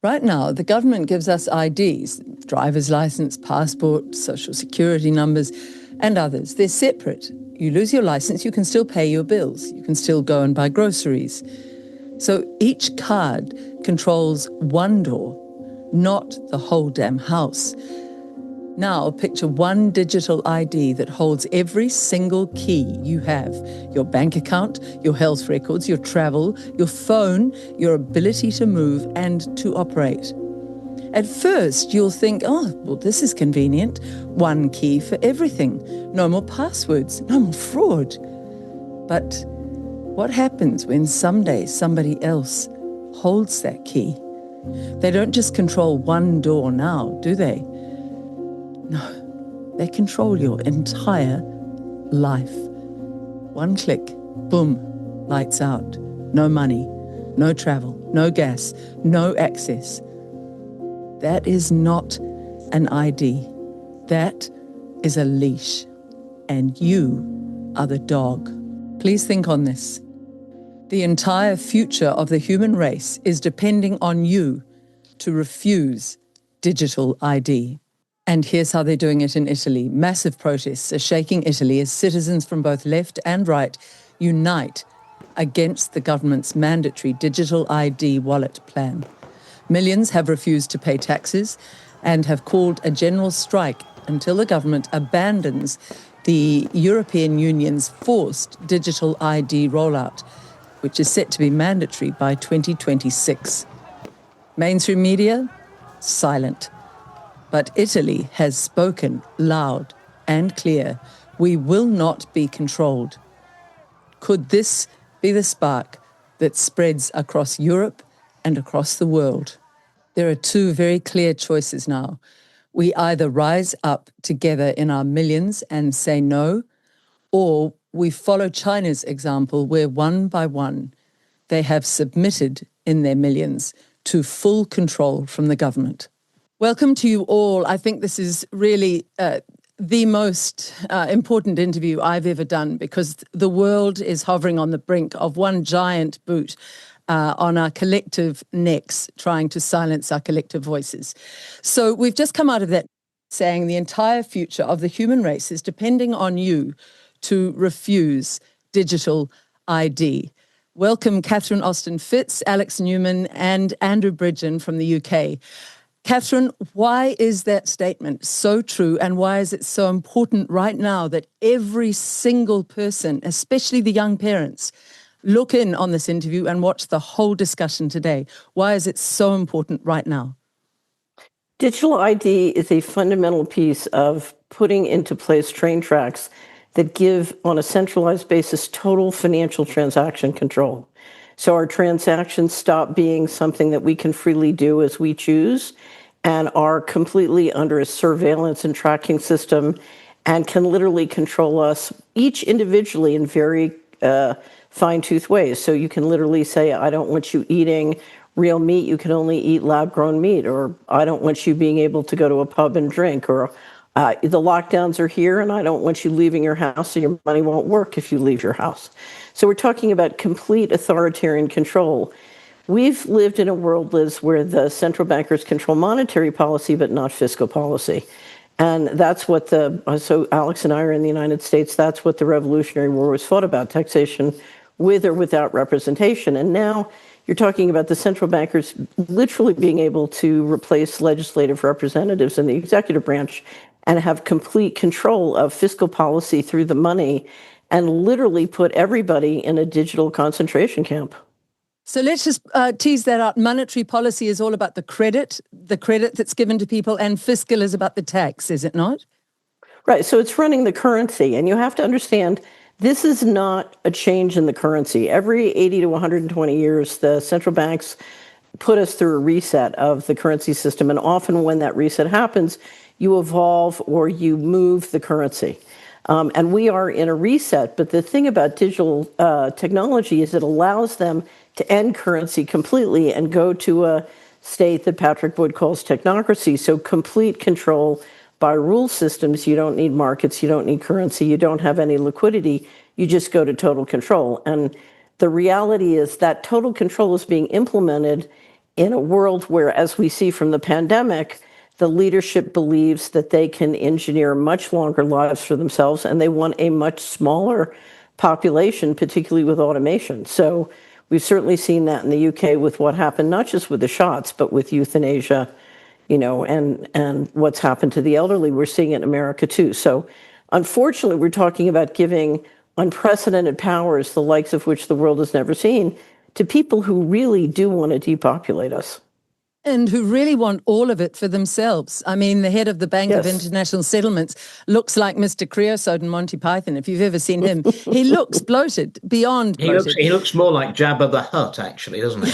Right now, the government gives us IDs, driver's license, passport, social security numbers, and others. They're separate. You lose your license, you can still pay your bills. You can still go and buy groceries. So each card controls one door, not the whole damn house. Now picture one digital ID that holds every single key you have: your bank account, your health records, your travel, your phone, your ability to move and to operate. At first, you'll think, oh, well, this is convenient. One key for everything. No more passwords, no more fraud. But what happens when someday somebody else holds that key? They don't just control one door now, do they? No, they control your entire life. One click, boom, lights out. No money, no travel, no gas, no access. That is not an ID. That is a leash. And you are the dog. Please think on this. The entire future of the human race is depending on you to refuse digital ID. And here's how they're doing it in Italy. Massive protests are shaking Italy as citizens from both left and right unite against the government's mandatory digital ID wallet plan. Millions have refused to pay taxes and have called a general strike until the government abandons the European Union's forced digital ID rollout, which is set to be mandatory by 2026. Mainstream media, silent. But Italy has spoken loud and clear. We will not be controlled. Could this be the spark that spreads across Europe and across the world? There are two very clear choices now. We either rise up together in our millions and say no, or we follow China's example where one by one they have submitted in their millions to full control from the government. Welcome to you all. I think this is really the most important interview I've ever done, because the world is hovering on the brink of one giant boot on our collective necks, trying to silence our collective voices. So we've just come out of that saying the entire future of the human race is depending on you to refuse digital ID. Welcome Catherine Austin-Fitz, Alex Newman and Andrew Bridgen from the UK. Catherine, why is that statement so true, and why is it so important right now that every single person, especially the young parents, look in on this interview and watch the whole discussion today? Why is it so important right now? Digital ID is a fundamental piece of putting into place train tracks that give, on a centralized basis, total financial transaction control. So our transactions stop being something that we can freely do as we choose and are completely under a surveillance and tracking system and can literally control us each individually in very fine-tooth ways. So you can literally say, I don't want you eating real meat, you can only eat lab-grown meat, or I don't want you being able to go to a pub and drink, or the lockdowns are here and I don't want you leaving your house, so your money won't work if you leave your house. So we're talking about complete authoritarian control. We've lived in a world, Liz, where the central bankers control monetary policy, but not fiscal policy. And that's what so Alex and I are in the United States, that's what the Revolutionary War was fought about, taxation with or without representation. And now you're talking about the central bankers literally being able to replace legislative representatives in the executive branch and have complete control of fiscal policy through the money and literally put everybody in a digital concentration camp. So let's just tease that out. Monetary policy is all about the credit that's given to people, and fiscal is about the tax, is it not? Right. So it's running the currency. And you have to understand, this is not a change in the currency. Every 80 to 120 years, the central banks put us through a reset of the currency system. And often when that reset happens, you evolve or you move the currency. And we are in a reset. But the thing about digital technology is it allows them to end currency completely and go to a state that Patrick Wood calls technocracy. So complete control by rule systems. You don't need markets, you don't need currency, you don't have any liquidity, you just go to total control. And the reality is that total control is being implemented in a world where, as we see from the pandemic, the leadership believes that they can engineer much longer lives for themselves, and they want a much smaller population, particularly with automation. So we've certainly seen that in the UK with what happened, not just with the shots, but with euthanasia, and what's happened to the elderly. We're seeing it in America too. So unfortunately, we're talking about giving unprecedented powers, the likes of which the world has never seen, to people who really do want to depopulate us. And who really want all of it for themselves. I mean, the head of the Bank of International Settlements looks like Mr. Creosote in Monty Python. If you've ever seen him, he looks bloated, beyond bloated. He looks more like Jabba the Hutt, actually, doesn't he?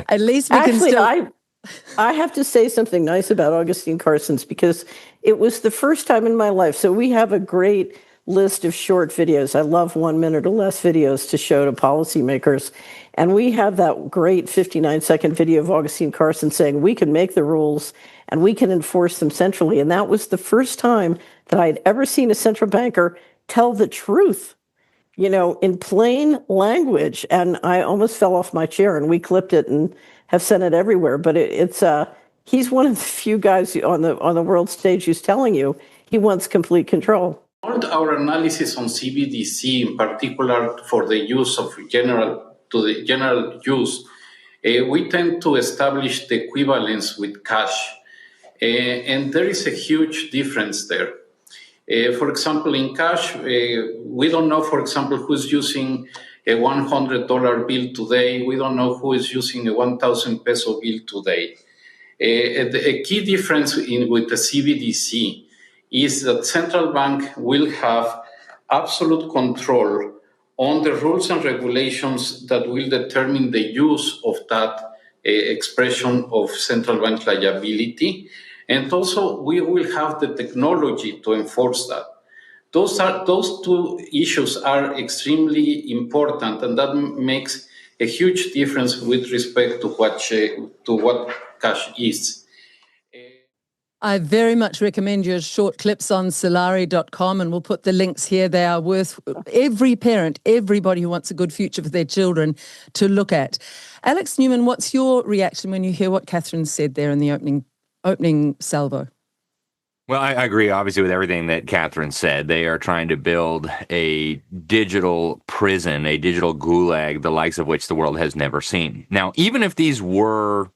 At least we can still... I have to say something nice about Augustine Carson's, because it was the first time in my life. So we have a great list of short videos. I love 1 minute or less videos to show to policymakers. And we have that great 59-second video of Augustine Carson saying we can make the rules and we can enforce them centrally. And that was the first time that I'd ever seen a central banker tell the truth, in plain language. And I almost fell off my chair, and we clipped it and have sent it everywhere. But he's one of the few guys on the world stage who's telling you he wants complete control. Our analysis on CBDC, in particular for the use of general use, we tend to establish the equivalence with cash. And there is a huge difference there. For example, in cash, we don't know, for example, who's using a $100 bill today. We don't know who is using a 1,000 peso bill today. A key difference with the CBDC is that central bank will have absolute control on the rules and regulations that will determine the use of that expression of central bank liability. And also, we will have the technology to enforce that. Those two issues are extremely important, and that makes a huge difference with respect to what cash is. I very much recommend your short clips on Solari.com, and we'll put the links here. They are worth every parent, everybody who wants a good future for their children to look at. Alex Newman, what's your reaction when you hear what Catherine said there in the opening salvo? Well, I agree, obviously, with everything that Catherine said. They are trying to build a digital prison, a digital gulag, the likes of which the world has never seen. Now, even if these were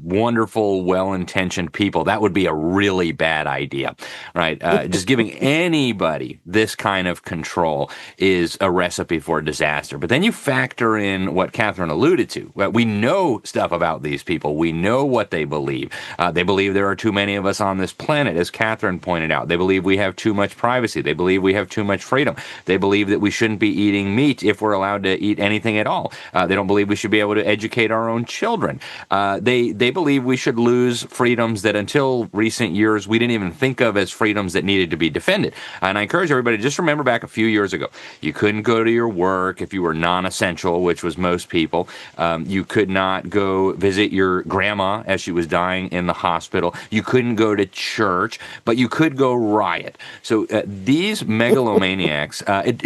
wonderful, well-intentioned people, that would be a really bad idea, right? Just giving anybody this kind of control is a recipe for disaster. But then you factor in what Catherine alluded to. We know stuff about these people. We know what they believe. They believe there are too many of us on this planet, as Catherine pointed out. They believe we have too much privacy. They believe we have too much freedom. They believe that we shouldn't be eating meat if we're allowed to eat anything at all. They don't believe we should be able to educate our own children. They believe we should lose freedoms that until recent years we didn't even think of as freedoms that needed to be defended. And I encourage everybody to just remember back a few years ago. You couldn't go to your work if you were non-essential, which was most people. You could not go visit your grandma as she was dying in the hospital. You couldn't go to church, but you could go riot. So these megalomaniacs,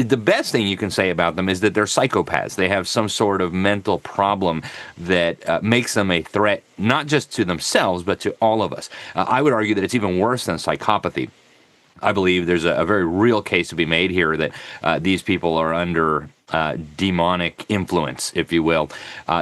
the best thing you can say about them is that they're psychopaths. They have some sort of mental problem that makes them a threat, not just to themselves, but to all of us. I would argue that it's even worse than psychopathy. I believe there's a very real case to be made here that these people are under demonic influence, if you will.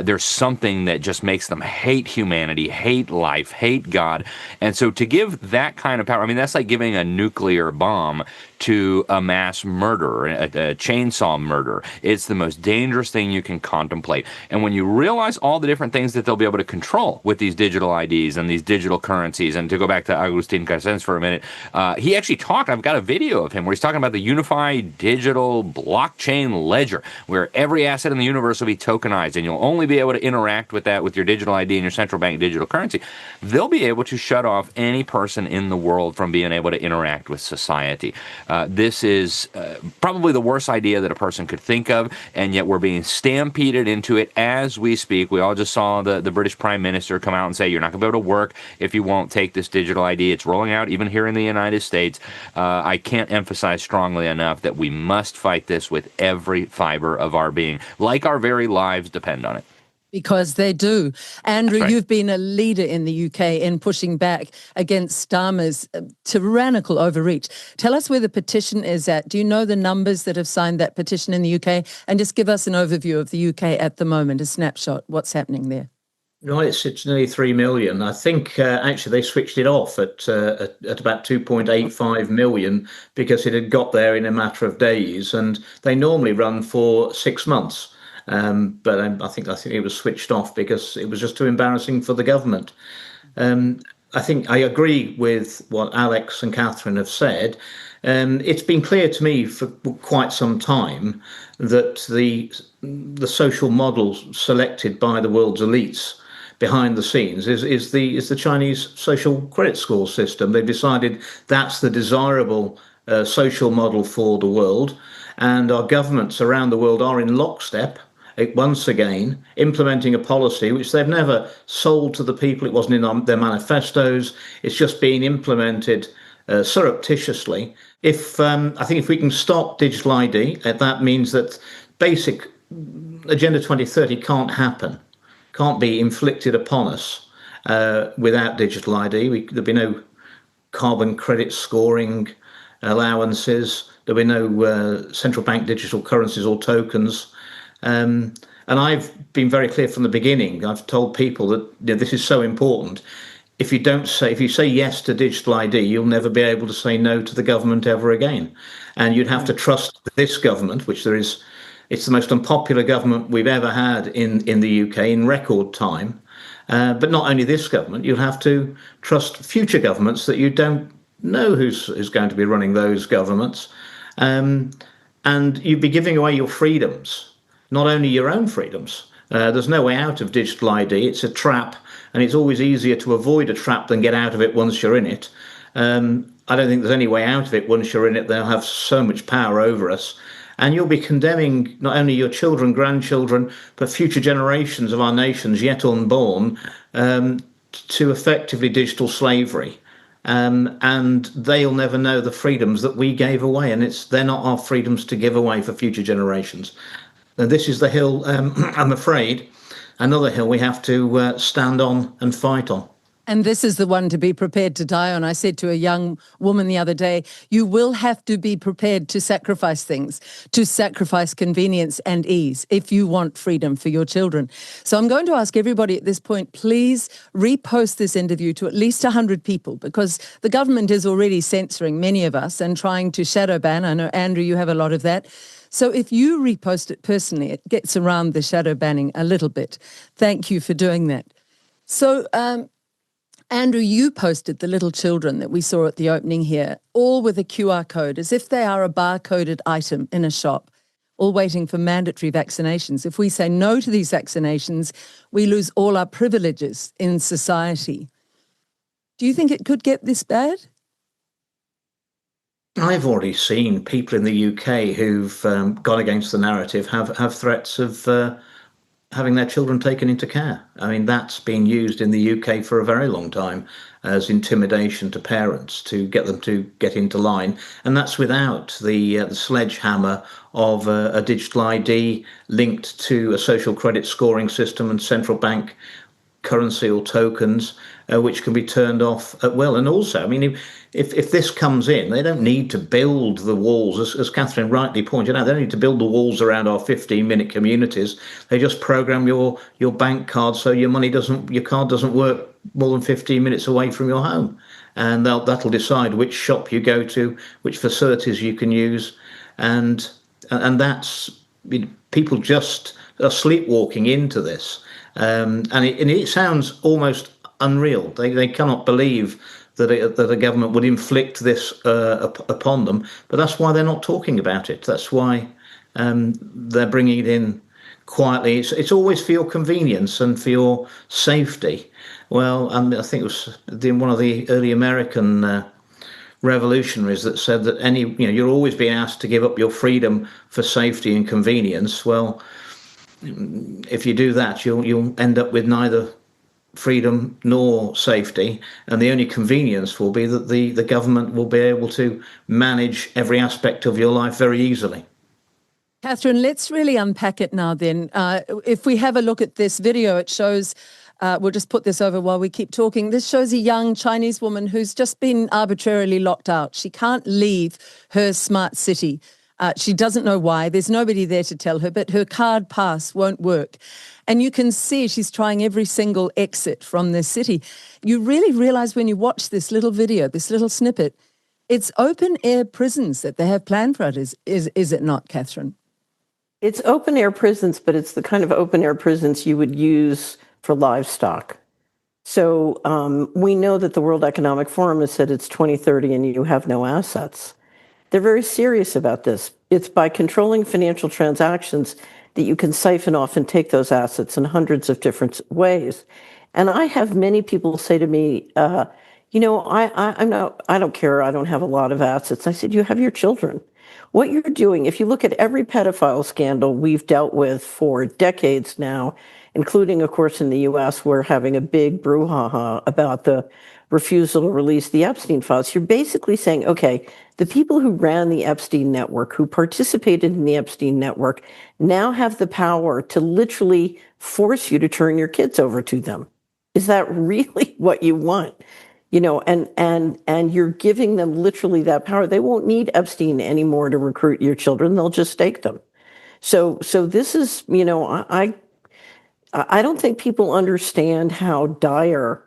There's something that just makes them hate humanity, hate life, hate God. And so to give that kind of power, I mean, that's like giving a nuclear bomb to a mass murderer, a chainsaw murder. It's the most dangerous thing you can contemplate. And when you realize all the different things that they'll be able to control with these digital IDs and these digital currencies, and to go back to Agustin Carstens for a minute, he actually talked, I've got a video of him where he's talking about the unified digital blockchain ledger, where every asset in the universe will be tokenized, and you'll only be able to interact with that with your digital ID and your central bank digital currency. They'll be able to shut off any person in the world from being able to interact with society. This is probably the worst idea that a person could think of, and yet we're being stampeded into it as we speak. We all just saw the British Prime Minister come out and say, you're not going to be able to work if you won't take this digital ID. It's rolling out even here in the United States. I can't emphasize strongly enough that we must fight this with every fiber of our being, like our very lives depend on it. Because they do. Andrew, right. you've been a leader in the UK in pushing back against Starmer's tyrannical overreach. Tell us where the petition is at. Do you know the numbers that have signed that petition in the UK? And just give us an overview of the UK at the moment, a snapshot. What's happening there? No, it's nearly 3 million. I think actually they switched it off at about 2.85 million because it had got there in a matter of days, and they normally run for 6 months. But I think it was switched off because it was just too embarrassing for the government. I think I agree with what Alex and Catherine have said. It's been clear to me for quite some time that the social model selected by the world's elites behind the scenes is the Chinese social credit score system. They've decided that's the desirable social model for the world, and our governments around the world are in lockstep once again, implementing a policy which they've never sold to the people. It wasn't in their manifestos. It's just being implemented surreptitiously. I think if we can stop digital ID, that means that basic Agenda 2030 can't happen, can't be inflicted upon us without digital ID. There'll be no carbon credit scoring allowances. There'll be no central bank digital currencies or tokens. And I've been very clear from the beginning. I've told people that this is so important. If you say yes to digital ID, you'll never be able to say no to the government ever again. And you'd have to trust this government, it's the most unpopular government we've ever had in the UK in record time. But not only this government, you'll have to trust future governments that you don't know who's going to be running those governments. And you'd be giving away your freedoms. Not only your own freedoms. There's no way out of digital ID. It's a trap, and it's always easier to avoid a trap than get out of it once you're in it. I don't think there's any way out of it once you're in it. They'll have so much power over us. And you'll be condemning not only your children, grandchildren, but future generations of our nations yet unborn to effectively digital slavery. And they'll never know the freedoms that we gave away. And they're not our freedoms to give away for future generations. And this is the hill, I'm afraid, another hill we have to stand on and fight on. And this is the one to be prepared to die on. I said to a young woman the other day, you will have to be prepared to sacrifice things, to sacrifice convenience and ease if you want freedom for your children. So I'm going to ask everybody at this point, please repost this interview to at least 100 people, because the government is already censoring many of us and trying to shadow ban. I know, Andrew, you have a lot of that. So if you repost it personally, it gets around the shadow banning a little bit. Thank you for doing that. So, Andrew, you posted the little children that we saw at the opening here, all with a QR code, as if they are a barcoded item in a shop, all waiting for mandatory vaccinations. If we say no to these vaccinations, we lose all our privileges in society. Do you think it could get this bad? I've already seen people in the UK who've gone against the narrative have threats of having their children taken into care. I mean, that's been used in the UK for a very long time as intimidation to parents to get them to get into line. And that's without the sledgehammer of a digital ID linked to a social credit scoring system and central bank currency or tokens, which can be turned off at will. And also, I mean, if this comes in, they don't need to build the walls, as Catherine rightly pointed out. They don't need to build the walls around our 15-minute communities. They just program your bank card so your card doesn't work more than 15 minutes away from your home, and that'll decide which shop you go to, which facilities you can use, and that's, people just are sleepwalking into this. And it sounds almost unreal. They cannot believe that a government would inflict this upon them. But that's why they're not talking about it. That's why they're bringing it in quietly. It's always for your convenience and for your safety. Well, I think it was one of the early American revolutionaries that said that you're always being asked to give up your freedom for safety and convenience. Well, if you do that, you'll end up with neither freedom nor safety, and the only convenience will be that the government will be able to manage every aspect of your life very easily. Catherine, let's really unpack it now then. If we have a look at this video, it shows, we'll just put this over while we keep talking. This shows a young Chinese woman who's just been arbitrarily locked out. She can't leave her smart city. She doesn't know why. There's nobody there to tell her, but her card pass won't work. And you can see she's trying every single exit from this city. You really realize when you watch this little video, this little snippet, it's open air prisons that they have planned for it, is it not, Catherine? It's open air prisons, but it's the kind of open air prisons you would use for livestock. So we know that the World Economic Forum has said it's 2030 and you have no assets. They're very serious about this. It's by controlling financial transactions that you can siphon off and take those assets in hundreds of different ways. And I have many people say to me, I don't care. I don't have a lot of assets. I said, you have your children. What you're doing, if you look at every pedophile scandal we've dealt with for decades now, including, of course, in the US, we're having a big brouhaha about the refusal to release the Epstein files. You're basically saying, okay, the people who ran the Epstein network, who participated in the Epstein network, now have the power to literally force you to turn your kids over to them. Is that really what you want? And you're giving them literally that power. They won't need Epstein anymore to recruit your children. They'll just take them. So this is, I don't think people understand how dire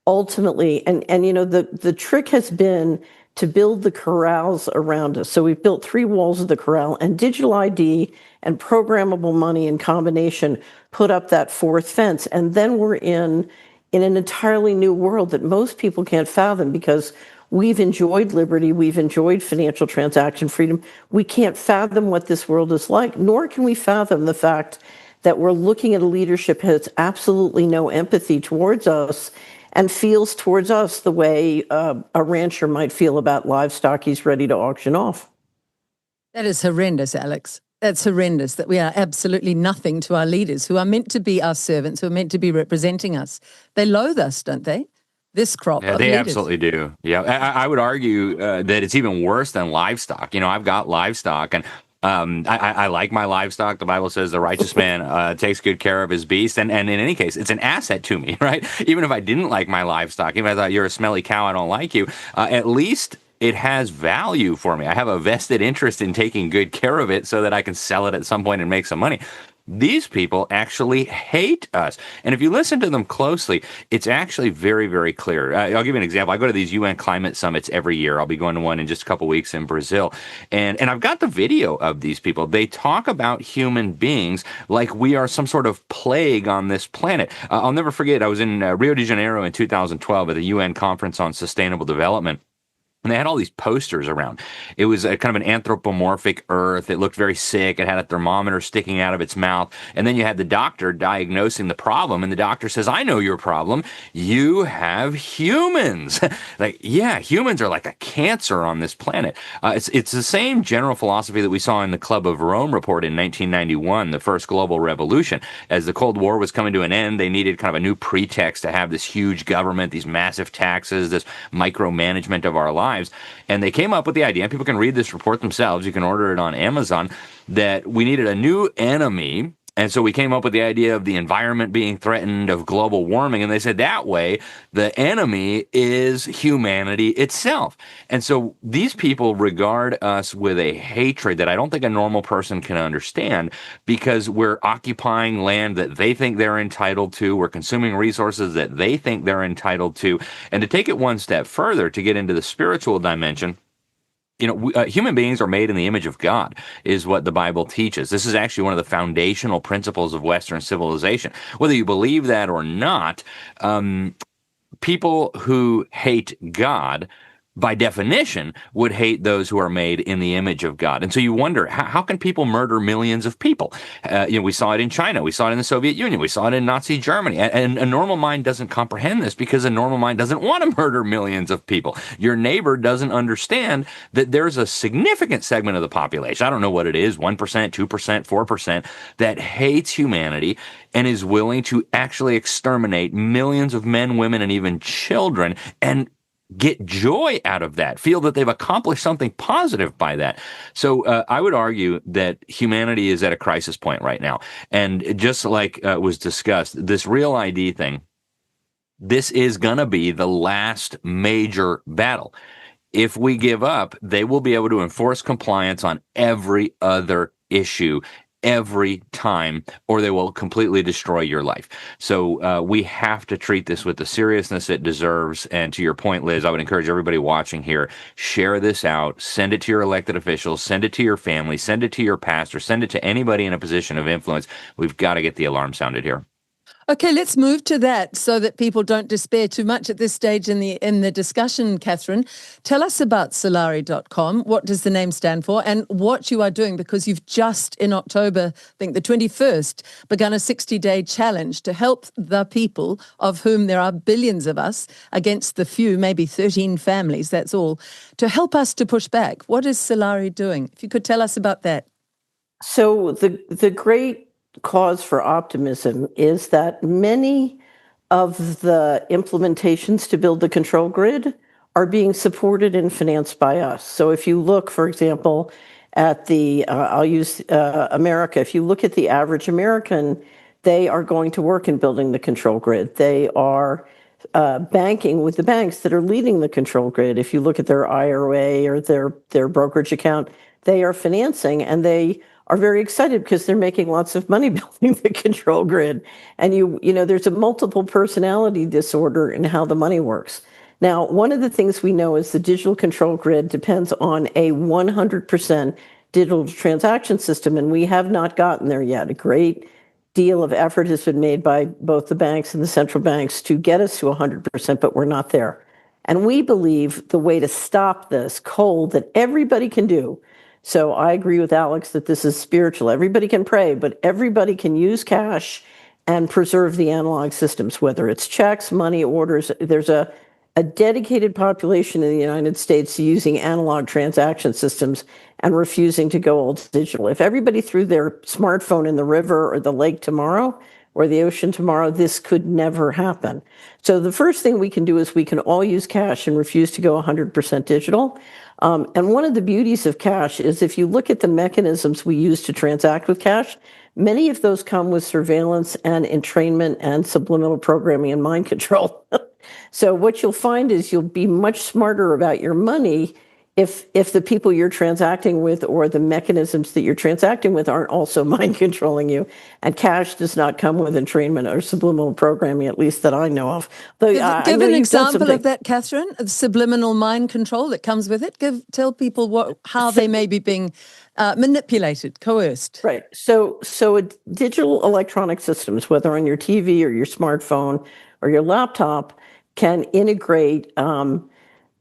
ultimately, and the trick has been to build the corrals around us. So we've built 3 walls of the corral, and digital ID and programmable money in combination put up that 4th fence. And then we're in an entirely new world that most people can't fathom, because we've enjoyed liberty, we've enjoyed financial transaction freedom. We can't fathom what this world is like, nor can we fathom the fact that we're looking at a leadership that has absolutely no empathy towards us and feels towards us the way a rancher might feel about livestock he's ready to auction off. That is horrendous, Alex. That's horrendous, that we are absolutely nothing to our leaders, who are meant to be our servants, who are meant to be representing us. They loathe us, don't they? This crop of they leaders. absolutely do. Yeah, I would argue that it's even worse than livestock. I've got livestock, and I like my livestock. The Bible says the righteous man takes good care of his beast. And in any case, it's an asset to me, right? Even if I didn't like my livestock, even if I thought you're a smelly cow, I don't like you, at least it has value for me. I have a vested interest in taking good care of it so that I can sell it at some point and make some money. These people actually hate us. And if you listen to them closely, it's actually very, very clear. I'll give you an example. I go to these UN climate summits every year. I'll be going to one in just a couple weeks in Brazil. And I've got the video of these people. They talk about human beings like we are some sort of plague on this planet. I'll never forget, I was in Rio de Janeiro in 2012 at the UN Conference on Sustainable Development. And they had all these posters around. It was a kind of an anthropomorphic Earth. It looked very sick. It had a thermometer sticking out of its mouth. And then you had the doctor diagnosing the problem. And the doctor says, I know your problem. You have humans. Humans are like a cancer on this planet. It's the same general philosophy that we saw in the Club of Rome report in 1991, the first global revolution. As the Cold War was coming to an end, they needed kind of a new pretext to have this huge government, these massive taxes, this micromanagement of our lives. And they came up with the idea, and people can read this report themselves, you can order it on Amazon, that we needed a new enemy. And so we came up with the idea of the environment being threatened, of global warming. And they said that way, the enemy is humanity itself. And so these people regard us with a hatred that I don't think a normal person can understand, because we're occupying land that they think they're entitled to. We're consuming resources that they think they're entitled to. And to take it one step further, to get into the spiritual dimension, human beings are made in the image of God, is what the Bible teaches. This is actually one of the foundational principles of Western civilization. Whether you believe that or not, people who hate God, by definition, would hate those who are made in the image of God. And so you wonder, how can people murder millions of people? We saw it in China. We saw it in the Soviet Union. We saw it in Nazi Germany. And a normal mind doesn't comprehend this, because a normal mind doesn't want to murder millions of people. Your neighbor doesn't understand that there's a significant segment of the population, I don't know what it is, 1%, 2%, 4%, that hates humanity and is willing to actually exterminate millions of men, women, and even children. And get joy out of that, feel that they've accomplished something positive by that. So I would argue that humanity is at a crisis point right now. And just like was discussed, this Real ID thing, this is going to be the last major battle. If we give up, they will be able to enforce compliance on every other issue every time, or they will completely destroy your life. So we have to treat this with the seriousness it deserves. And to your point, Liz, I would encourage everybody watching here, share this out, send it to your elected officials, send it to your family, send it to your pastor, send it to anybody in a position of influence. We've got to get the alarm sounded here. Okay, let's move to that so that people don't despair too much at this stage in the discussion, Catherine. Tell us about Solari.com. What does the name stand for and what you are doing? Because you've just in October, I think the 21st, begun a 60-day challenge to help the people, of whom there are billions of us, against the few, maybe 13 families, that's all, to help us to push back. What is Solari doing? If you could tell us about that. So the great cause for optimism is that many of the implementations to build the control grid are being supported and financed by us. So if you look, for example, at I'll use America. If you look at the average American, they are going to work in building the control grid. They are banking with the banks that are leading the control grid. If you look at their IRA or their brokerage account, they are financing, and they are very excited because they're making lots of money building the control grid. And you know, there's a multiple personality disorder in how the money works. Now, one of the things we know is the digital control grid depends on a 100% digital transaction system, and we have not gotten there yet. A great deal of effort has been made by both the banks and the central banks to get us to 100%, but we're not there. And we believe the way to stop this cold that everybody can do. So I agree with Alex that this is spiritual. Everybody can pray, but everybody can use cash and preserve the analog systems, whether it's checks, money orders. There's a dedicated population in the United States using analog transaction systems and refusing to go all digital. If everybody threw their smartphone in the river or the lake tomorrow or the ocean tomorrow, this could never happen. So the first thing we can do is we can all use cash and refuse to go 100% digital. And one of the beauties of cash is if you look at the mechanisms we use to transact with cash, many of those come with surveillance and entrainment and subliminal programming and mind control. So what you'll find is you'll be much smarter about your money if the people you're transacting with or the mechanisms that you're transacting with aren't also mind controlling you. And cash does not come with entrainment or subliminal programming, at least that I know of. Though, Give an example of that, Catherine, of subliminal mind control that comes with it. Tell people how they may be being manipulated, coerced. Right. So digital electronic systems, whether on your TV or your smartphone or your laptop, can integrate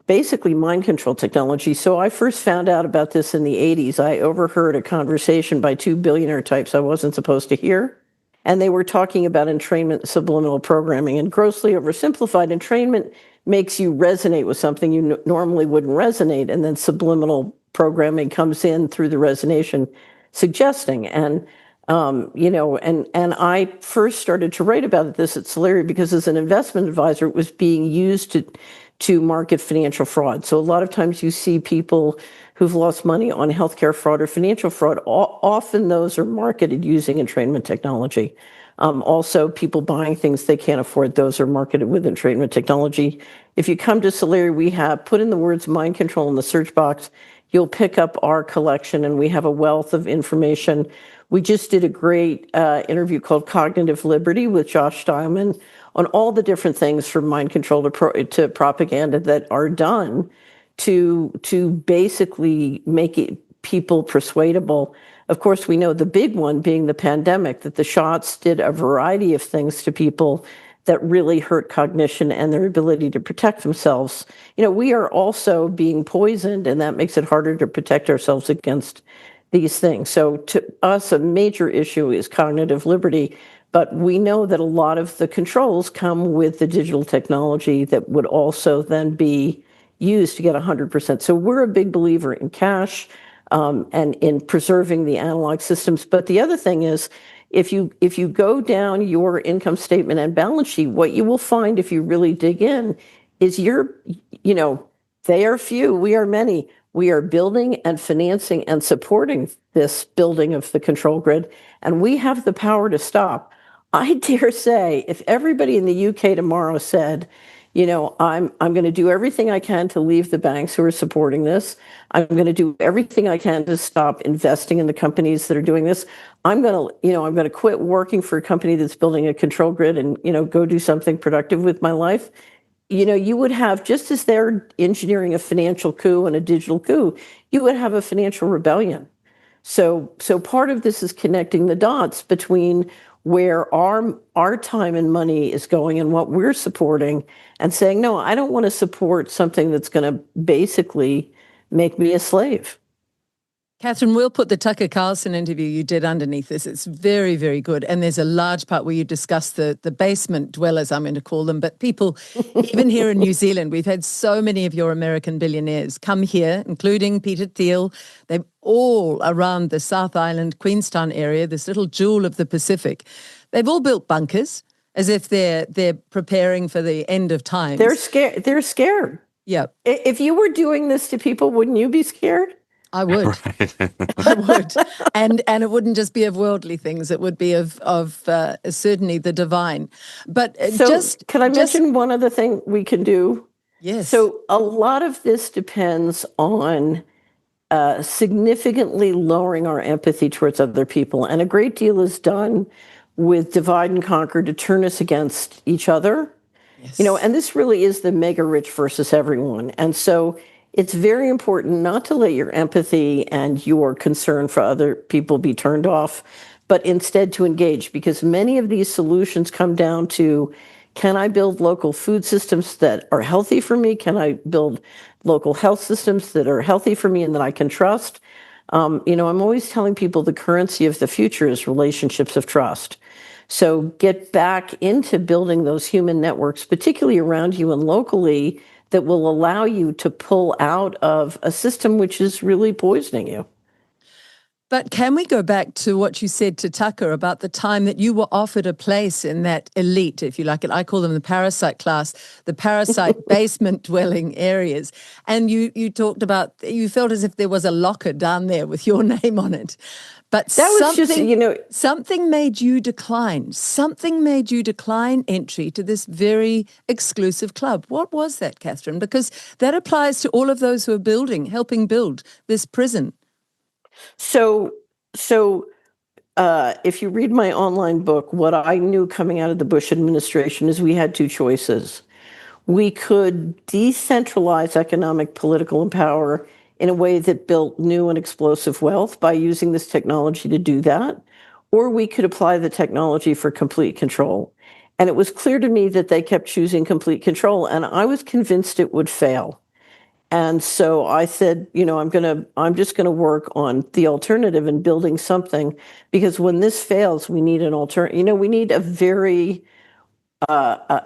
basically mind control technology. So I first found out about this in the 80s. I overheard a conversation by two billionaire types I wasn't supposed to hear. And they were talking about entrainment, subliminal programming, and grossly oversimplified. Entrainment makes you resonate with something you normally wouldn't resonate. And then subliminal programming comes in through the resonation suggesting. And and I first started to write about this at Solari because as an investment advisor, it was being used to market financial fraud. So a lot of times you see people who've lost money on healthcare fraud or financial fraud. Often those are marketed using entrainment technology. Also, people buying things they can't afford, those are marketed with entrainment technology. If you come to Solari, we have put in the words mind control in the search box. You'll pick up our collection, and we have a wealth of information. We just did a great interview called Cognitive Liberty with Josh Steinman on all the different things from mind control to propaganda that are done to basically make people persuadable. Of course, we know the big one being the pandemic, that the shots did a variety of things to people that really hurt cognition and their ability to protect themselves. We are also being poisoned, and that makes it harder to protect ourselves against these things. So to us, a major issue is cognitive liberty, but we know that a lot of the controls come with the digital technology that would also then be used to get 100%. So we're a big believer in cash and in preserving the analog systems. But the other thing is, if you go down your income statement and balance sheet, what you will find if you really dig in is they are few, we are many. We are building and financing and supporting this building of the control grid, and we have the power to stop. I dare say, if everybody in the UK tomorrow said, I'm going to do everything I can to leave the banks who are supporting this. I'm going to do everything I can to stop investing in the companies that are doing this. I'm going to quit working for a company that's building a control grid and, go do something productive with my life. You would have, just as they're engineering a financial coup and a digital coup, you would have a financial rebellion. So part of this is connecting the dots between where our time and money is going and what we're supporting, and saying, no, I don't want to support something that's going to basically make me a slave. Catherine, we'll put the Tucker Carlson interview you did underneath this. It's very, very good. And there's a large part where you discuss the basement dwellers, I'm going to call them. But people, even here in New Zealand, we've had so many of your American billionaires come here, including Peter Thiel. They're all around the South Island, Queenstown area, this little jewel of the Pacific. They've all built bunkers as if they're preparing for the end of time. They're scared. They're scared. Yeah. If you were doing this to people, wouldn't you be scared? I would. Right. I would. And it wouldn't just be of worldly things. It would be of certainly the divine. But can I mention one other thing we can do? Yes. So a lot of this depends on significantly lowering our empathy towards other people. And a great deal is done with divide and conquer to turn us against each other. Yes. And this really is the mega rich versus everyone. And so it's very important not to let your empathy and your concern for other people be turned off, but instead to engage, because many of these solutions come down to, can I build local food systems that are healthy for me? Can I build local health systems that are healthy for me and that I can trust? I'm always telling people the currency of the future is relationships of trust. So get back into building those human networks, particularly around you and locally, that will allow you to pull out of a system which is really poisoning you. But can we go back to what you said to Tucker about the time that you were offered a place in that elite, if you like it, I call them the parasite class, the parasite basement dwelling areas. And you talked about, you felt as if there was a locker down there with your name on it. But that was something made you decline. Something made you decline entry to this very exclusive club. What was that, Catherine? Because that applies to all of those who are helping build this prison. So if you read my online book, what I knew coming out of the Bush administration is we had two choices. We could decentralize economic, political, and power in a way that built new and explosive wealth by using this technology to do that, or we could apply the technology for complete control. And it was clear to me that they kept choosing complete control, and I was convinced it would fail. And so I said, I'm just going to work on the alternative and building something, because when this fails, we need an alternative. We need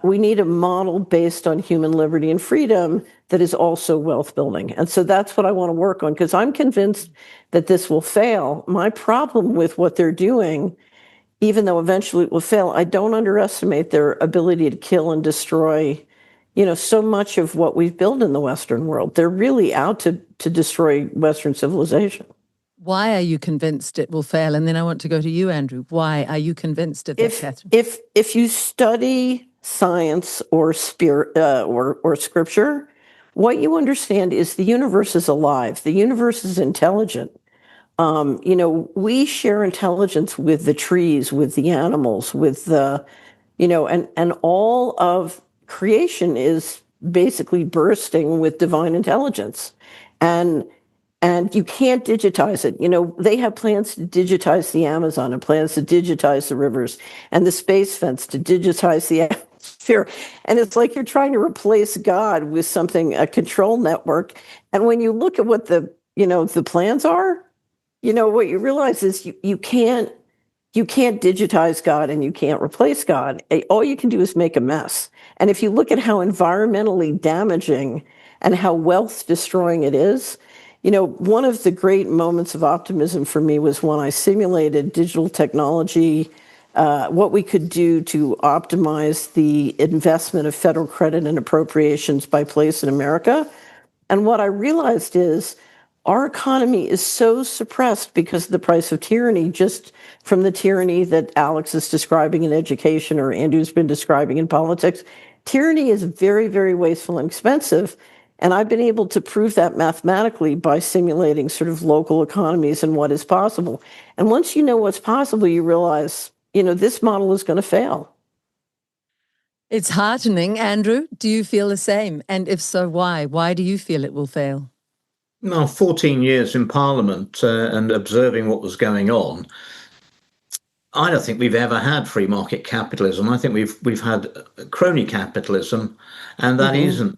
we need a model based on human liberty and freedom that is also wealth building. And so that's what I want to work on, because I'm convinced that this will fail. My problem with what they're doing, even though eventually it will fail, I don't underestimate their ability to kill and destroy, so much of what we've built in the Western world. They're really out to destroy Western civilization. Why are you convinced it will fail? And then I want to go to you, Andrew. Why are you convinced of that, Catherine? If you study science or spirit or scripture, what you understand is the universe is alive. The universe is intelligent. We share intelligence with the trees, with the animals, with the, and all of creation is basically bursting with divine intelligence. And you can't digitize it. They have plans to digitize the Amazon and plans to digitize the rivers and the space fence to digitize the atmosphere. And it's like you're trying to replace God with something, a control network. And when you look at what the plans are, what you realize is you can't digitize God and you can't replace God. All you can do is make a mess. And if you look at how environmentally damaging and how wealth destroying it is, one of the great moments of optimism for me was when I simulated digital technology what we could do to optimize the investment of federal credit and appropriations by place in America. And what I realized is our economy is so suppressed because of the price of tyranny, just from the tyranny that Alex is describing in education or Andrew's been describing in politics. Tyranny is very, very wasteful and expensive. And I've been able to prove that mathematically by simulating sort of local economies and what is possible. And once you know what's possible, you realize, this model is going to fail. It's heartening. Andrew, do you feel the same? And if so, why? Why do you feel it will fail? Well, 14 years in Parliament and observing what was going on, I don't think we've ever had free market capitalism. I think we've had crony capitalism, and that isn't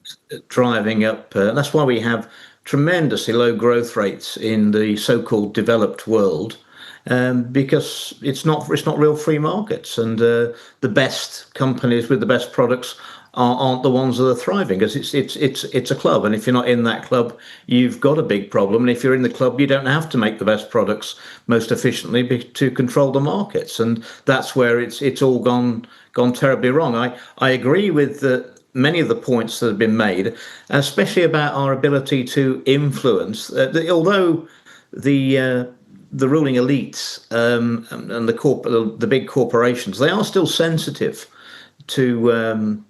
driving up. That's why we have tremendously low growth rates in the so-called developed world, because it's not real free markets, and the best companies with the best products aren't the ones that are thriving, because it's a club, and if you're not in that club, you've got a big problem. And if you're in the club, you don't have to make the best products most efficiently to control the markets, and that's where it's all gone terribly wrong. I agree with many of the points that have been made, especially about our ability to influence. Although the ruling elites and the big corporations, they are still sensitive to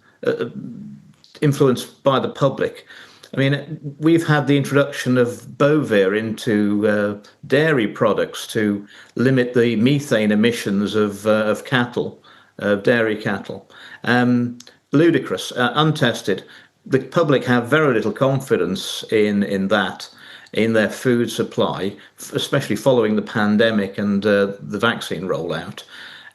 influenced by the public. I mean, we've had the introduction of Bovir into dairy products to limit the methane emissions of cattle, of dairy cattle. Ludicrous, untested. The public have very little confidence in that, in their food supply, especially following the pandemic and the vaccine rollout.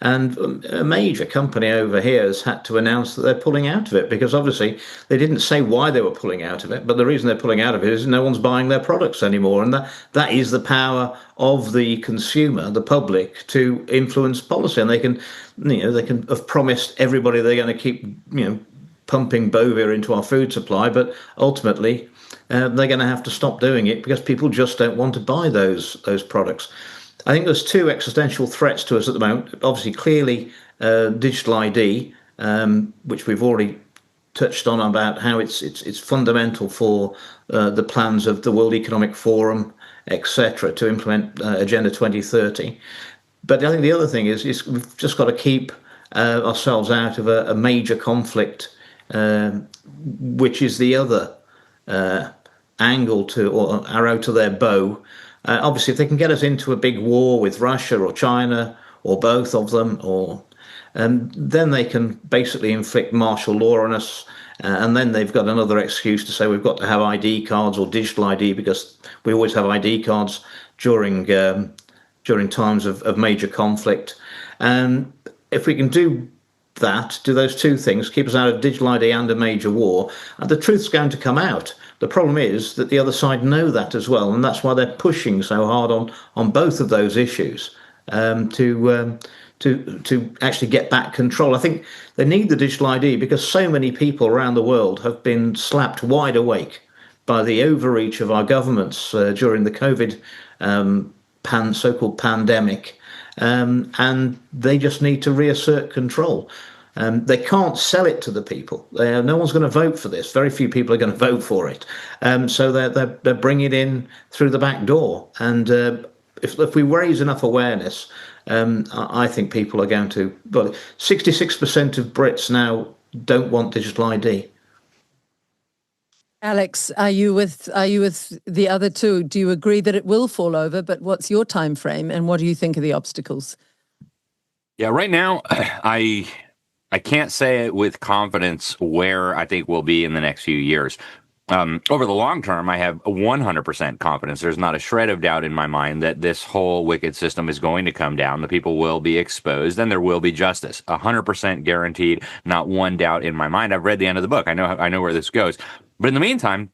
And a major company over here has had to announce that they're pulling out of it, because obviously they didn't say why they were pulling out of it, but the reason they're pulling out of it is no one's buying their products anymore. And that is the power of the consumer, the public, to influence policy. And they can have promised everybody they're going to keep, pumping Bovir into our food supply, but ultimately they're going to have to stop doing it because people just don't want to buy those products. I think there's two existential threats to us at the moment. Obviously, clearly, digital ID, which we've already touched on about how it's fundamental for the plans of the World Economic Forum, etc., to implement Agenda 2030. But I think the other thing is we've just got to keep ourselves out of a major conflict, which is the other angle or arrow to their bow. Obviously, if they can get us into a big war with Russia or China or both of them, then they can basically inflict martial law on us. And then they've got another excuse to say we've got to have ID cards or digital ID, because we always have ID cards during times of major conflict. And if we can do those two things, keep us out of digital ID and a major war, the truth's going to come out. The problem is that the other side know that as well, and that's why they're pushing so hard on both of those issues to actually get back control. I think they need the digital ID because so many people around the world have been slapped wide awake by the overreach of our governments during the COVID so-called pandemic, and they just need to reassert control. They can't sell it to the people. No one's going to vote for this. Very few people are going to vote for it. So they're bringing it in through the back door. And if we raise enough awareness, I think people are going to. But 66% of Brits now don't want digital ID. Alex, are you with the other two? Do you agree that it will fall over? But what's your time frame, and what do you think are the obstacles? Yeah, right now, I can't say it with confidence where I think we'll be in the next few years. Over the long term, I have 100% confidence. There's not a shred of doubt in my mind that this whole wicked system is going to come down. The people will be exposed, and there will be justice. 100% guaranteed. Not one doubt in my mind. I've read the end of the book. I know where this goes. But in the meantime,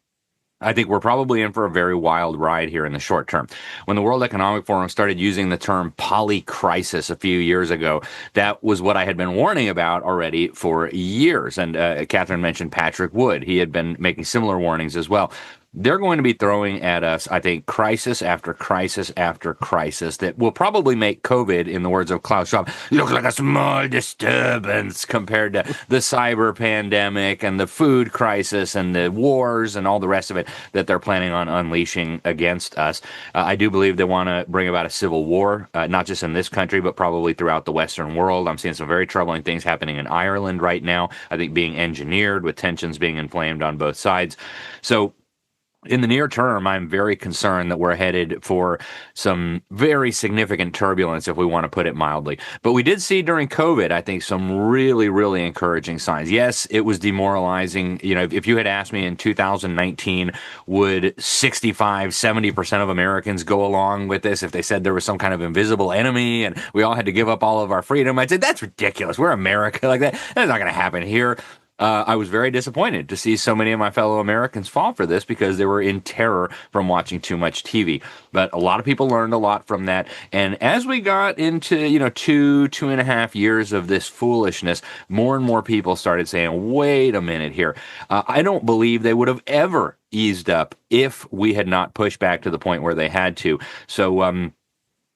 I think we're probably in for a very wild ride here in the short term. When the World Economic Forum started using the term polycrisis a few years ago, that was what I had been warning about already for years. And Catherine mentioned Patrick Wood. He had been making similar warnings as well. they're going to be throwing at us, I think, crisis after crisis after crisis that will probably make COVID, in the words of Klaus Schwab, look like a small disturbance compared to the cyber pandemic and the food crisis and the wars and all the rest of it that they're planning on unleashing against us. I do believe they want to bring about a civil war, not just in this country, but probably throughout the Western world. I'm seeing some very troubling things happening in Ireland right now, I think being engineered with tensions being inflamed on both sides. So in the near term, I'm very concerned that we're headed for some very significant turbulence, if we want to put it mildly. But we did see during COVID, I think, some really, really encouraging signs. Yes, it was demoralizing. You know, if you had asked me in 2019, would 65, 70% of Americans go along with this if they said there was some kind of invisible enemy and we all had to give up all of our freedom? I'd say, that's ridiculous. We're America like that. That's not going to happen here. I was very disappointed to see so many of my fellow Americans fall for this because they were in terror from watching too much TV. But a lot of people learned a lot from that. And as we got into, 2.5 years of this foolishness, more and more people started saying, wait a minute here. I don't believe they would have ever eased up if we had not pushed back to the point where they had to. So,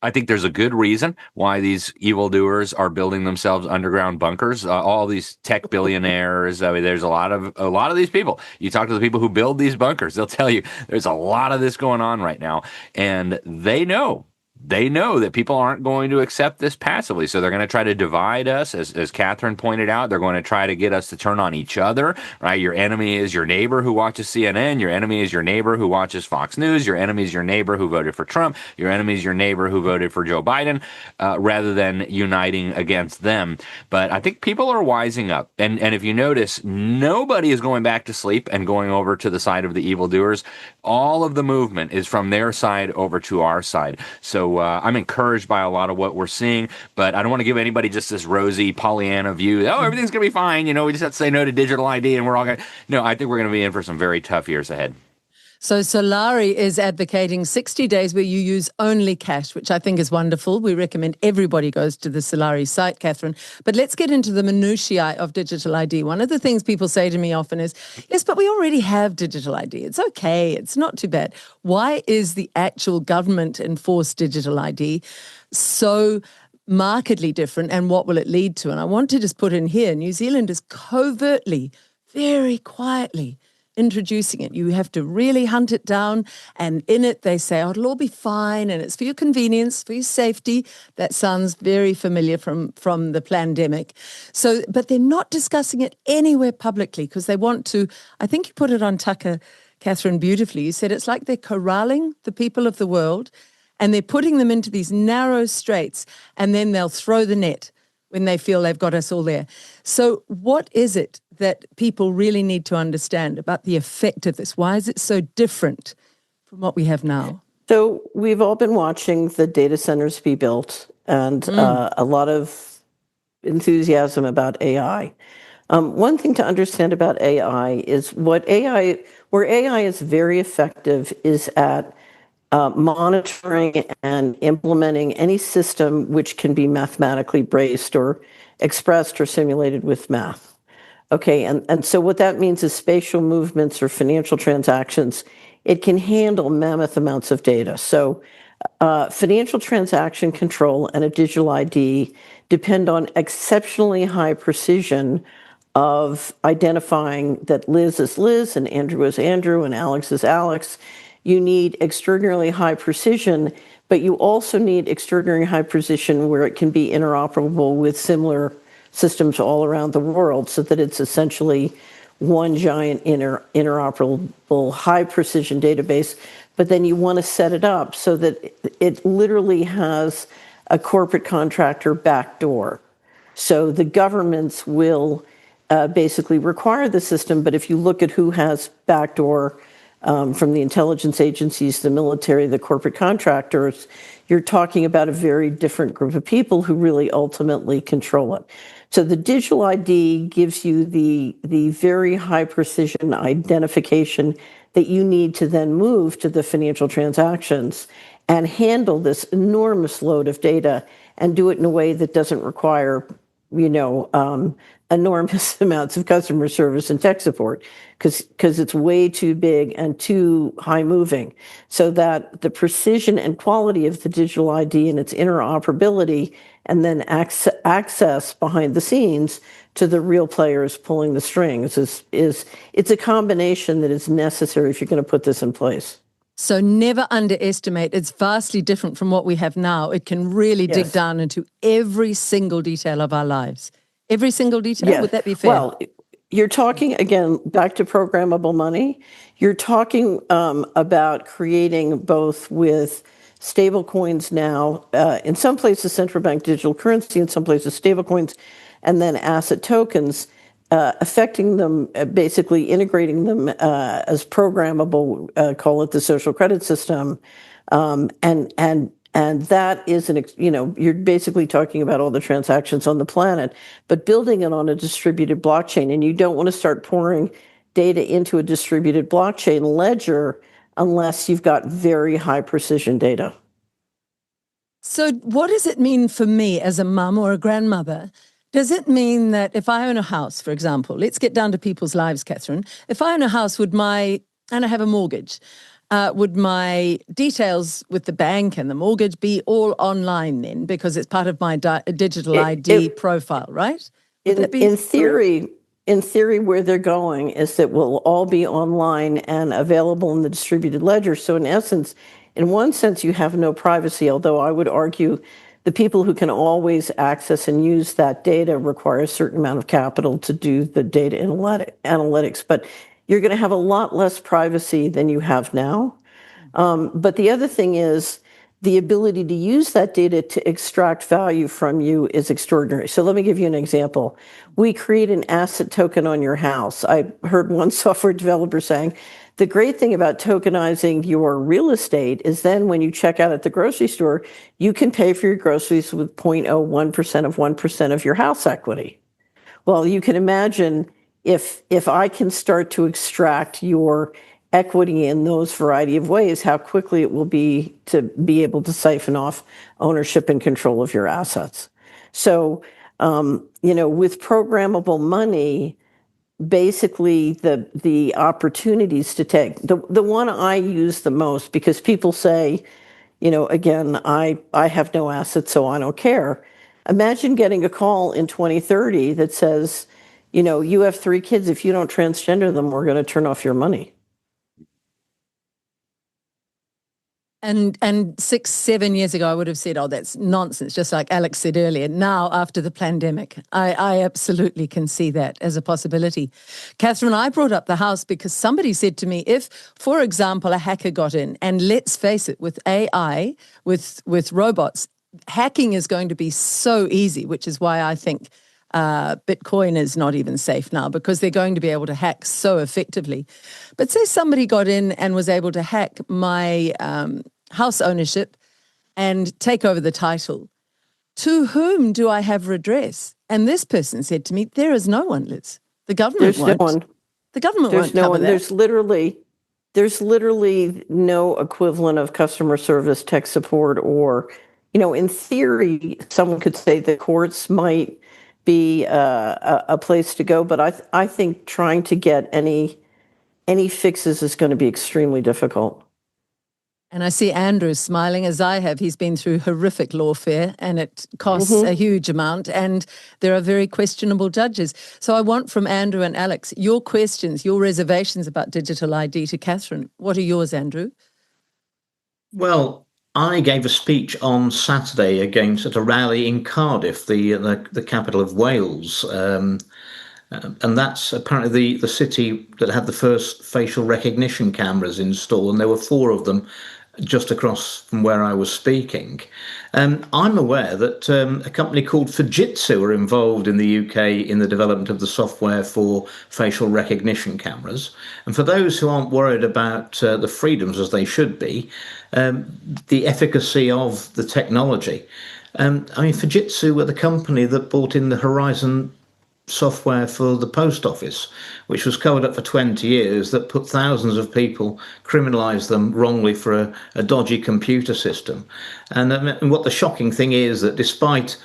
I think there's a good reason why these evildoers are building themselves underground bunkers. All these tech billionaires. I mean, there's a lot of these people. You talk to the people who build these bunkers, they'll tell you there's a lot of this going on right now, and they know that people aren't going to accept this passively. So they're going to try to divide us, as Catherine pointed out. They're going to try to get us to turn on each other, right? Your enemy is your neighbor who watches CNN. Your enemy is your neighbor who watches Fox News. Your enemy is your neighbor who voted for Trump. Your enemy is your neighbor who voted for Joe Biden, rather than uniting against them. But I think people are wising up. And if you notice, nobody is going back to sleep and going over to the side of the evildoers. All of the movement is from their side over to our side. So I'm encouraged by a lot of what we're seeing, but I don't want to give anybody just this rosy Pollyanna view. Oh, everything's going to be fine. We just have to say no to digital ID and we're all going to... No, I think we're going to be in for some very tough years ahead. So Solari is advocating 60 days where you use only cash, which I think is wonderful. We recommend everybody goes to the Solari site, Catherine. But let's get into the minutiae of digital ID. One of the things people say to me often is, yes, but we already have digital ID. It's okay. It's not too bad. Why is the actual government-enforced digital ID so markedly different, and what will it lead to? And I want to just put in here, New Zealand is covertly, very quietly introducing it. You have to really hunt it down, and in it they say, oh, it'll all be fine, and it's for your convenience, for your safety. That sounds very familiar from the pandemic. So, but they're not discussing it anywhere publicly because they want to, I think you put it on Tucker, Catherine, beautifully. You said it's like they're corralling the people of the world and they're putting them into these narrow straits, and then they'll throw the net when they feel they've got us all there. So what is it that people really need to understand about the effect of this? Why is it so different from what we have now? So we've all been watching the data centers be built, and a lot of enthusiasm about AI. One thing to understand about AI is where AI is very effective is at monitoring and implementing any system which can be mathematically based or expressed or simulated with math. Okay, and so what that means is spatial movements or financial transactions, it can handle mammoth amounts of data. So financial transaction control and a digital ID depend on exceptionally high precision of identifying that Liz is Liz and Andrew is Andrew and Alex is Alex. You need extraordinarily high precision, but you also need extraordinarily high precision where it can be interoperable with similar systems all around the world, so that it's essentially one giant interoperable high precision database. But then you want to set it up so that it literally has a corporate contractor backdoor. So the governments will basically require the system, but if you look at who has backdoor, from the intelligence agencies, the military, the corporate contractors, you're talking about a very different group of people who really ultimately control it. So the digital ID gives you the very high precision identification that you need to then move to the financial transactions and handle this enormous load of data and do it in a way that doesn't require enormous amounts of customer service and tech support because it's way too big and too high moving, so that the precision and quality of the digital ID and its interoperability and then access behind the scenes to the real players pulling the strings it's a combination that is necessary if you're going to put this in place. So never underestimate. It's vastly different from what we have now. It can really dig Yes. down into every single detail of our lives. Every single detail? Yeah. Would that be fair? Well, you're talking, again, back to programmable money. You're talking about creating both with stable coins now, in some places central bank digital currency, in some places stable coins, and then asset tokens, affecting them, basically integrating them as programmable, call it the social credit system. And that is you're basically talking about all the transactions on the planet, but building it on a distributed blockchain. And you don't want to start pouring data into a distributed blockchain ledger unless you've got very high precision data. So what does it mean for me as a mum or a grandmother? Does it mean that if I own a house, for example, let's get down to people's lives, Catherine. If I own a house, and I have a mortgage, would my details with the bank and the mortgage be all online then, because it's part of my digital ID profile, right? In theory, where they're going is that we'll all be online and available in the distributed ledger. So in essence, in one sense, you have no privacy, although I would argue the people who can always access and use that data require a certain amount of capital to do the data analytics. But you're going to have a lot less privacy than you have now. But the other thing is the ability to use that data to extract value from you is extraordinary. So let me give you an example. We create an asset token on your house. I heard one software developer saying, the great thing about tokenizing your real estate is then when you check out at the grocery store, you can pay for your groceries with 0.01% of 1% of your house equity. Well, you can imagine if I can start to extract your equity in those variety of ways, how quickly it will be to be able to siphon off ownership and control of your assets. So, with programmable money, basically the opportunities to take the one I use the most, because people say, again, I have no assets, so I don't care. Imagine getting a call in 2030 that says, you have 3 kids. If you don't transgender them, we're going to turn off your money. And 6, 7 years ago, I would have said, oh, that's nonsense, just like Alex said earlier. Now, after the pandemic, I absolutely can see that as a possibility. Catherine, I brought up the house because somebody said to me, if, for example, a hacker got in, and let's face it, with AI, with robots, hacking is going to be so easy, which is why I think Bitcoin is not even safe now, because they're going to be able to hack so effectively. But say somebody got in and was able to hack my house ownership and take over the title. To whom do I have redress? And this person said to me, there is no one, Liz. The government won't. There's no one. The government There's won't no cover one. that. There's literally no equivalent of customer service, tech support, or, in theory, someone could say the courts might be a place to go, but I think trying to get any fixes is going to be extremely difficult. And I see Andrew smiling, as I have. He's been through horrific lawfare, and it costs a huge amount, and there are very questionable judges. So I want from Andrew and Alex your questions, your reservations about digital ID to Catherine. What are yours, Andrew? Well, I gave a speech on Saturday at a rally in Cardiff, the capital of Wales. And that's apparently the city that had the first facial recognition cameras installed, and there were 4 of them just across from where I was speaking. I'm aware that a company called Fujitsu are involved in the UK in the development of the software for facial recognition cameras. And for those who aren't worried about the freedoms as they should be, the efficacy of the technology. Fujitsu were the company that brought in the Horizon software for the post office, which was covered up for 20 years, that put thousands of people, criminalised them wrongly for a dodgy computer system. And what the shocking thing is that despite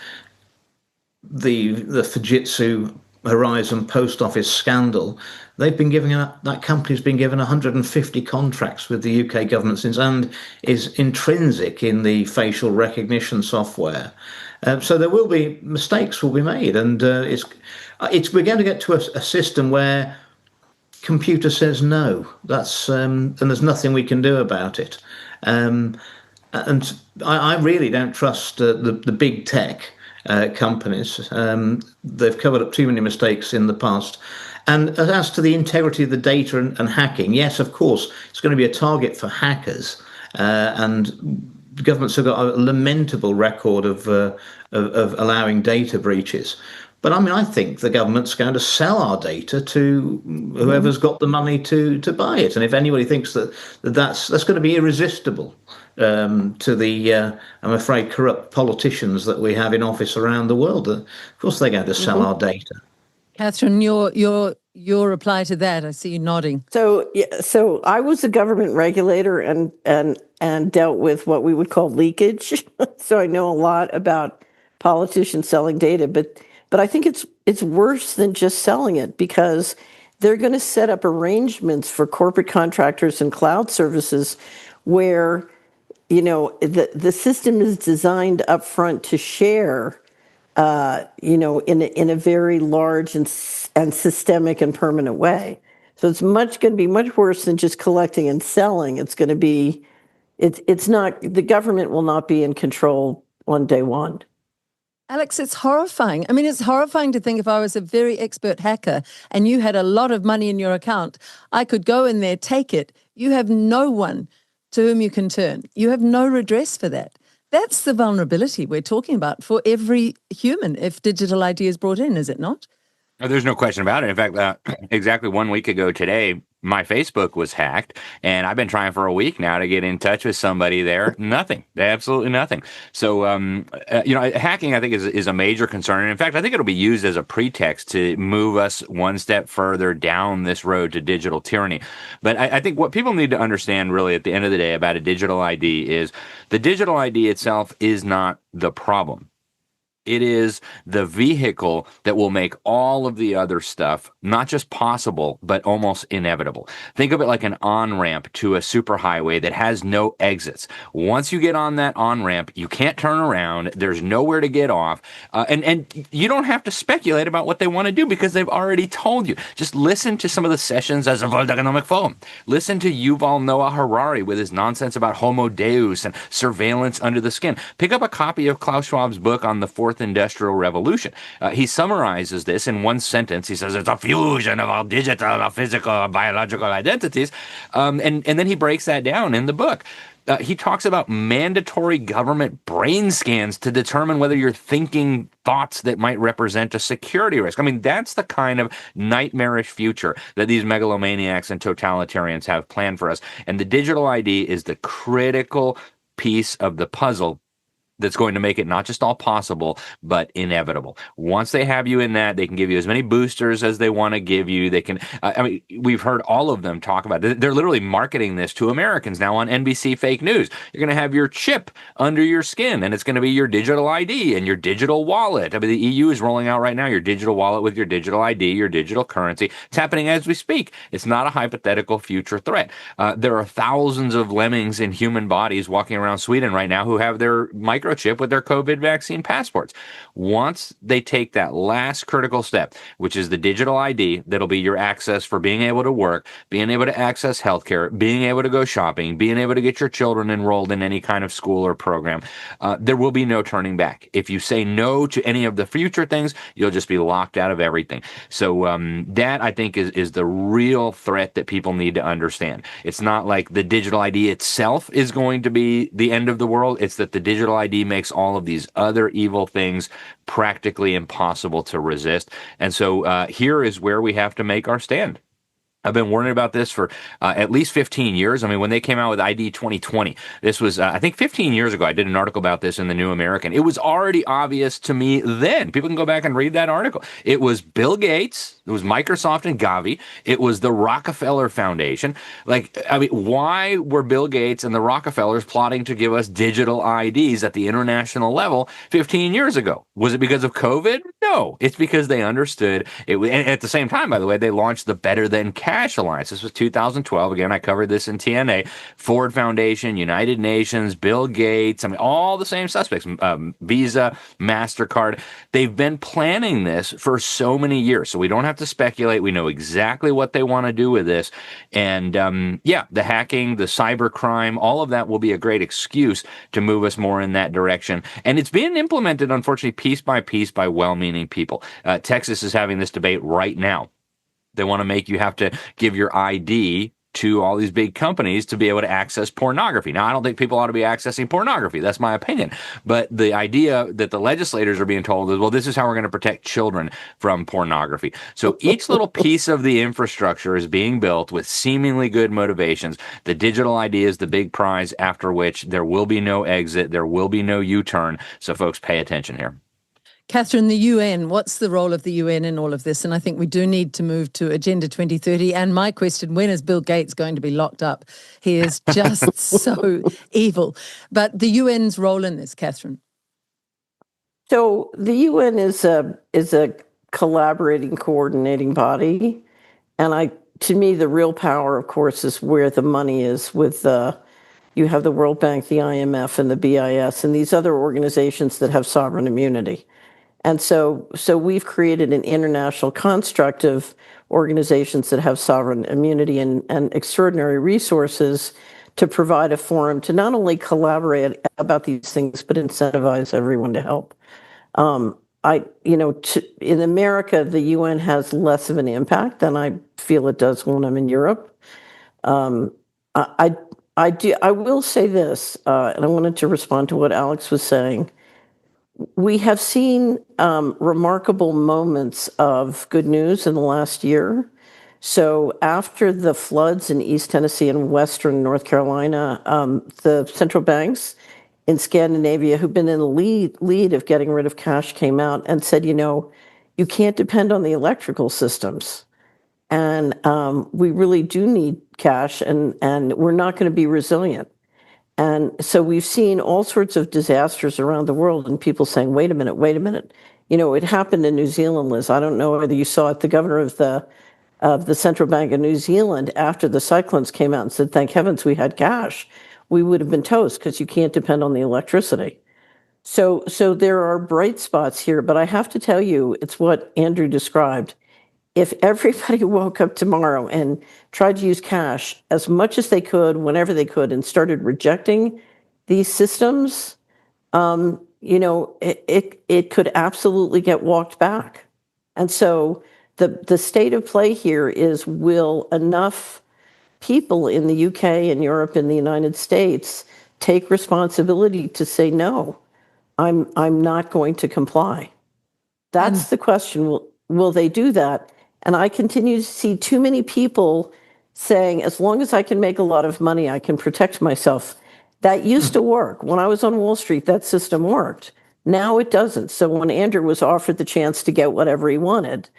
the Fujitsu Horizon post office scandal, they've been giving that company's been given 150 contracts with the UK government since, and is intrinsic in the facial recognition software. So there will be mistakes will be made, and we're going to get to a system where computer says no. That's and there's nothing we can do about it. And I really don't trust the big tech companies. They've covered up too many mistakes in the past. And as to the integrity of the data and hacking, yes, of course, it's going to be a target for hackers. And governments have got a lamentable record of allowing data breaches. But I mean, I think the government's going to sell our data to whoever's got the money to buy it. And if anybody thinks that's going to be irresistible to the, I'm afraid, corrupt politicians that we have in office around the world, of course they're going to sell our data. Catherine, your reply to that, I see you nodding. So I was a government regulator and dealt with what we would call leakage. So I know a lot about politicians selling data, but I think it's worse than just selling it, because they're going to set up arrangements for corporate contractors and cloud services where, the system is designed upfront to share, in a very large and systemic and permanent way. So it's going to be much worse than just collecting and selling. It's going to be, it's not, the government will not be in control on day one. Alex, it's horrifying. I mean, it's horrifying to think if I was a very expert hacker and you had a lot of money in your account, I could go in there, take it. You have no one to whom you can turn. You have no redress for that. That's the vulnerability we're talking about for every human if digital ID is brought in, is it not? Oh, there's no question about it. In fact, exactly 1 week ago today, my Facebook was hacked, and I've been trying for a week now to get in touch with somebody there. Nothing, absolutely nothing. So, hacking, I think, is a major concern. And in fact, I think it'll be used as a pretext to move us one step further down this road to digital tyranny. But I think what people need to understand, really, at the end of the day, about a digital ID is the digital ID itself is not the problem. It is the vehicle that will make all of the other stuff not just possible, but almost inevitable. Think of it like an on-ramp to a superhighway that has no exits. Once you get on that on-ramp, you can't turn around. There's nowhere to get off. And you don't have to speculate about what they want to do because they've already told you. Just listen to some of the sessions as a World Economic Forum. Listen to Yuval Noah Harari with his nonsense about Homo Deus and surveillance under the skin. Pick up a copy of Klaus Schwab's book on the Fourth Industrial Revolution. He summarizes this in one sentence. He says it's a fusion of all digital, physical, biological identities. And then he breaks that down in the book. He talks about mandatory government brain scans to determine whether you're thinking thoughts that might represent a security risk. I mean, that's the kind of nightmarish future that these megalomaniacs and totalitarians have planned for us. And the digital ID is the critical piece of the puzzle that's going to make it not just all possible, but inevitable. Once they have you in that, they can give you as many boosters as they want to give you. They can, we've heard all of them talk about it. They're literally marketing this to Americans now on NBC fake news. You're going to have your chip under your skin, and it's going to be your digital ID and your digital wallet. I mean, the EU is rolling out right now your digital wallet with your digital ID, your digital currency. It's happening as we speak. It's not a hypothetical future threat. There are thousands of lemmings in human bodies walking around Sweden right now who have their microchip with their COVID vaccine passports. Once they take that last critical step, which is the digital ID, that'll be your access for being able to work, being able to access healthcare, being able to go shopping, being able to get your children enrolled in any kind of school or program, there will be no turning back. If you say no to any of the future things, you'll just be locked out of everything. So that, I think, is the real threat that people need to understand. It's not like the digital ID itself is going to be the end of the world. It's that the digital ID makes all of these other evil things practically impossible to resist. And so here is where we have to make our stand. I've been warning about this for at least 15 years. I mean, when they came out with ID 2020, this was, I think 15 years ago, I did an article about this in the New American. It was already obvious to me then. People can go back and read that article. It was Bill Gates, it was Microsoft and Gavi, it was the Rockefeller Foundation. Like, I mean, why were Bill Gates and the Rockefellers plotting to give us digital IDs at the international level 15 years ago? Was it because of COVID? No, it's because they understood it. And at the same time, by the way, they launched the Better Than Cash Alliance. This was 2012. Again, I covered this in TNA. Ford Foundation, United Nations, Bill Gates, I mean, all the same suspects, Visa, MasterCard. They've been planning this for so many years. So we don't have to speculate. We know exactly what they want to do with this. And the hacking, the cybercrime, all of that will be a great excuse to move us more in that direction. And it's being implemented, unfortunately, piece by well-meaning people. Texas is having this debate right now. They want to make you have to give your ID to all these big companies to be able to access pornography. Now, I don't think people ought to be accessing pornography. That's my opinion. But the idea that the legislators are being told is, well, this is how we're going to protect children from pornography. So each little piece of the infrastructure is being built with seemingly good motivations. The digital ID is the big prize, after which there will be no exit. There will be no U-turn. So folks, pay attention here. Catherine, the UN, what's the role of the UN in all of this? And I think we do need to move to Agenda 2030. And my question, when is Bill Gates going to be locked up? He is just so evil. But the UN's role in this, Catherine? So the UN is a collaborating, coordinating body. And to me, the real power, of course, is where the money is with you have the World Bank, the IMF, and the BIS, and these other organizations that have sovereign immunity. And so we've created an international construct of organizations that have sovereign immunity and extraordinary resources to provide a forum to not only collaborate about these things, but incentivize everyone to help. In America, the UN has less of an impact than I feel it does when I'm in Europe. I will say this, and I wanted to respond to what Alex was saying. We have seen remarkable moments of good news in the last year. So after the floods in East Tennessee and Western North Carolina, the central banks in Scandinavia, who've been in the lead of getting rid of cash, came out and said, you can't depend on the electrical systems. And we really do need cash, and we're not going to be resilient. And so we've seen all sorts of disasters around the world and people saying, wait a minute. It happened in New Zealand, Liz. I don't know whether you saw it. The governor of the Central Bank of New Zealand, after the cyclones came out and said, thank heavens we had cash, we would have been toast because you can't depend on the electricity. So there are bright spots here, but I have to tell you, it's what Andrew described. If everybody woke up tomorrow and tried to use cash as much as they could, whenever they could, and started rejecting these systems, it could absolutely get walked back. And so the state of play here is, will enough people in the UK and Europe and the United States take responsibility to say, no, I'm not going to comply? That's the question. Will they do that? And I continue to see too many people saying, as long as I can make a lot of money, I can protect myself. That used to work. When I was on Wall Street, that system worked. Now it doesn't. So when Andrew was offered the chance to get whatever he wanted,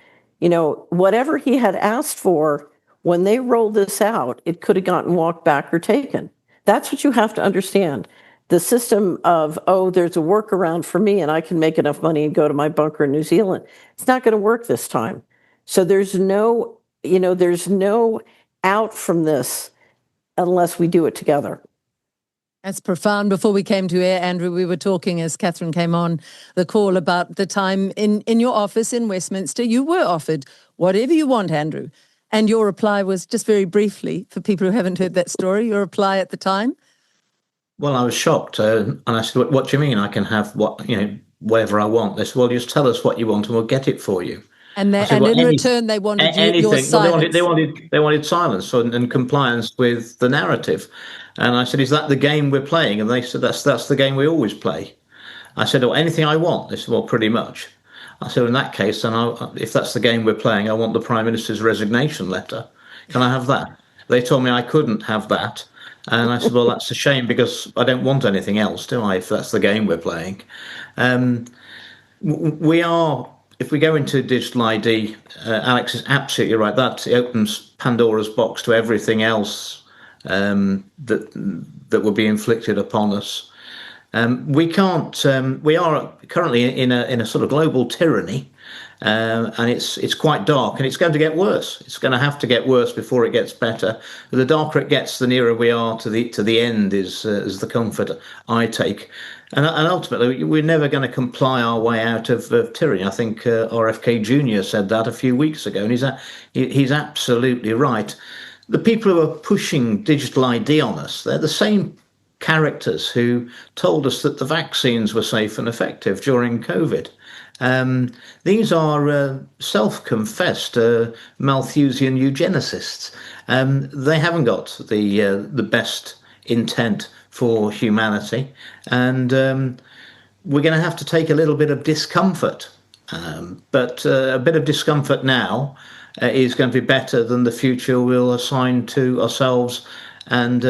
whatever he had asked for, when they rolled this out, it could have gotten walked back or taken. That's what you have to understand. The system of, there's a workaround for me and I can make enough money and go to my bunker in New Zealand. It's not going to work this time. So there's no out from this unless we do it together. That's profound. Before we came to air, Andrew, we were talking as Catherine came on the call about the time in your office in Westminster. You were offered whatever you want, Andrew. And your reply was, just very briefly, for people who haven't heard that story, your reply at the time? Well, I was shocked. And I said, what do you mean I can have whatever I want? They said, well, just tell us what you want and we'll get it for you. And in return, they wanted your silence. Well, they wanted silence and compliance with the narrative. And I said, is that the game we're playing? And they said, that's the game we always play. I said, well, anything I want? They said, well, pretty much. I said, in that case, then if that's the game we're playing, I want the Prime Minister's resignation letter. Can I have that? They told me I couldn't have that. And I said, well, that's a shame because I don't want anything else, do I, if that's the game we're playing? If we go into digital ID, Alex is absolutely right. That opens Pandora's box to everything else that will be inflicted upon us. We can't. We are currently in a sort of global tyranny, and it's quite dark, and it's going to get worse. It's going to have to get worse before it gets better. The darker it gets, the nearer we are to the end. Is the comfort I take, and ultimately we're never going to comply our way out of tyranny. I think RFK Jr. said that a few weeks ago, and he's absolutely right. The people who are pushing digital ID on us, they're the same characters who told us that the vaccines were safe and effective during COVID. These are self-confessed Malthusian eugenicists. They haven't got the best intent for humanity, and we're going to have to take a little bit of discomfort. But a bit of discomfort now is going to be better than the future we'll assign to ourselves and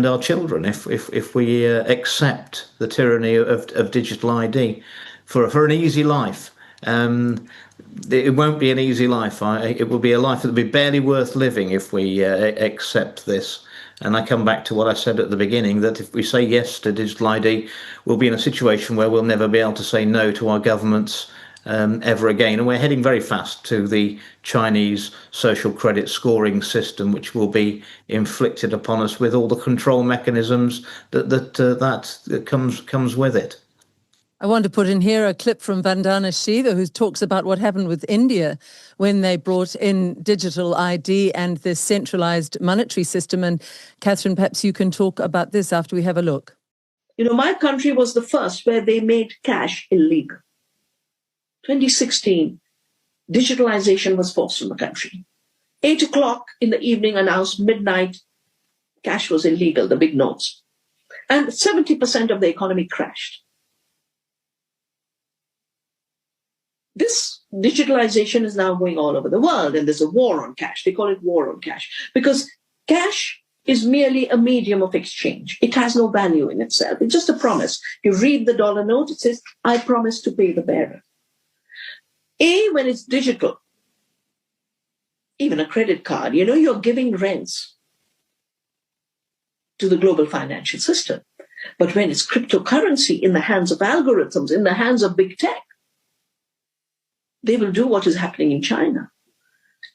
our children if we accept the tyranny of digital ID for an easy life. It won't be an easy life. It will be a life that will be barely worth living if we accept this. And I come back to what I said at the beginning, that if we say yes to digital ID, we'll be in a situation where we'll never be able to say no to our governments ever again. And we're heading very fast to the Chinese social credit scoring system, which will be inflicted upon us with all the control mechanisms that comes with it. I want to put in here a clip from Vandana Shiva, who talks about what happened with India when they brought in digital ID and this centralized monetary system. And Catherine, perhaps you can talk about this after we have a look. My country was the first where they made cash illegal. 2016, digitalization was forced on the country. 8 o'clock in the evening announced midnight, cash was illegal, the big notes. And 70% of the economy crashed. This digitalization is now going all over the world, and there's a war on cash. They call it war on cash because cash is merely a medium of exchange. It has no value in itself. It's just a promise. You read the dollar note, it says, I promise to pay the bearer. When it's digital, even a credit card, you're giving rents to the global financial system. But when it's cryptocurrency in the hands of algorithms, in the hands of big tech, they will do what is happening in China.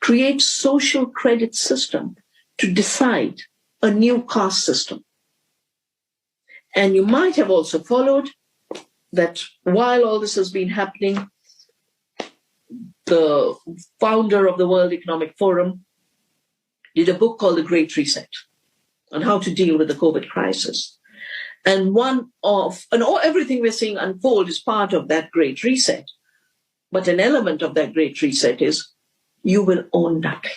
Create social credit system to decide a new caste system. And you might have also followed that while all this has been happening, the founder of the World Economic Forum did a book called The Great Reset on how to deal with the COVID crisis. And everything we're seeing unfold is part of that Great Reset. But an element of that Great Reset is you will own nothing.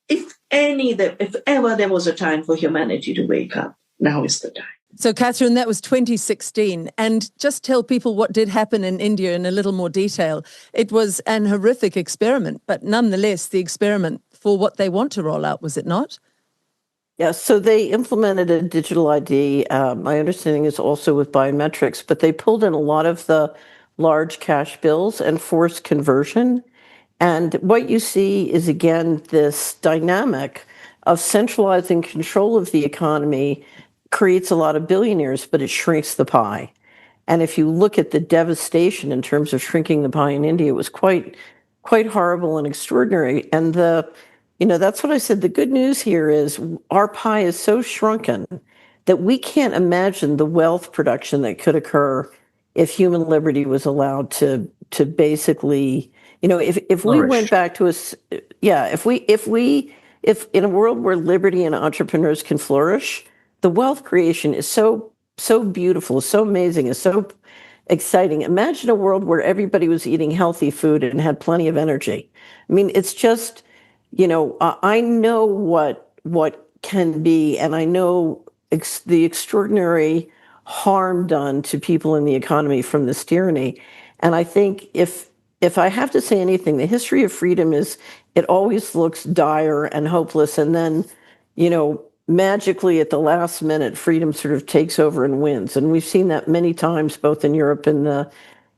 If ever there was a time for humanity to wake up, now is the time. So, Catherine, that was 2016. And just tell people what did happen in India in a little more detail. It was an horrific experiment, but nonetheless, the experiment for what they want to roll out, was it not? Yes, so they implemented a digital ID. My understanding is also with biometrics, but they pulled in a lot of the large cash bills and forced conversion. And what you see is, again, this dynamic of centralizing control of the economy creates a lot of billionaires, but it shrinks the pie. And if you look at the devastation in terms of shrinking the pie in India, it was quite horrible and extraordinary. And that's what I said. The good news here is our pie is so shrunken that we can't imagine the wealth production that could occur if human liberty was allowed to basically, if we went back to if in a world where liberty and entrepreneurs can flourish, the wealth creation is so beautiful, so amazing, is so exciting. Imagine a world where everybody was eating healthy food and had plenty of energy. I mean, it's just, I know what can be, and I know the extraordinary harm done to people in the economy from this tyranny. And I think if I have to say anything, the history of freedom is it always looks dire and hopeless, and then, magically at the last minute, freedom sort of takes over and wins. And we've seen that many times, both in Europe and the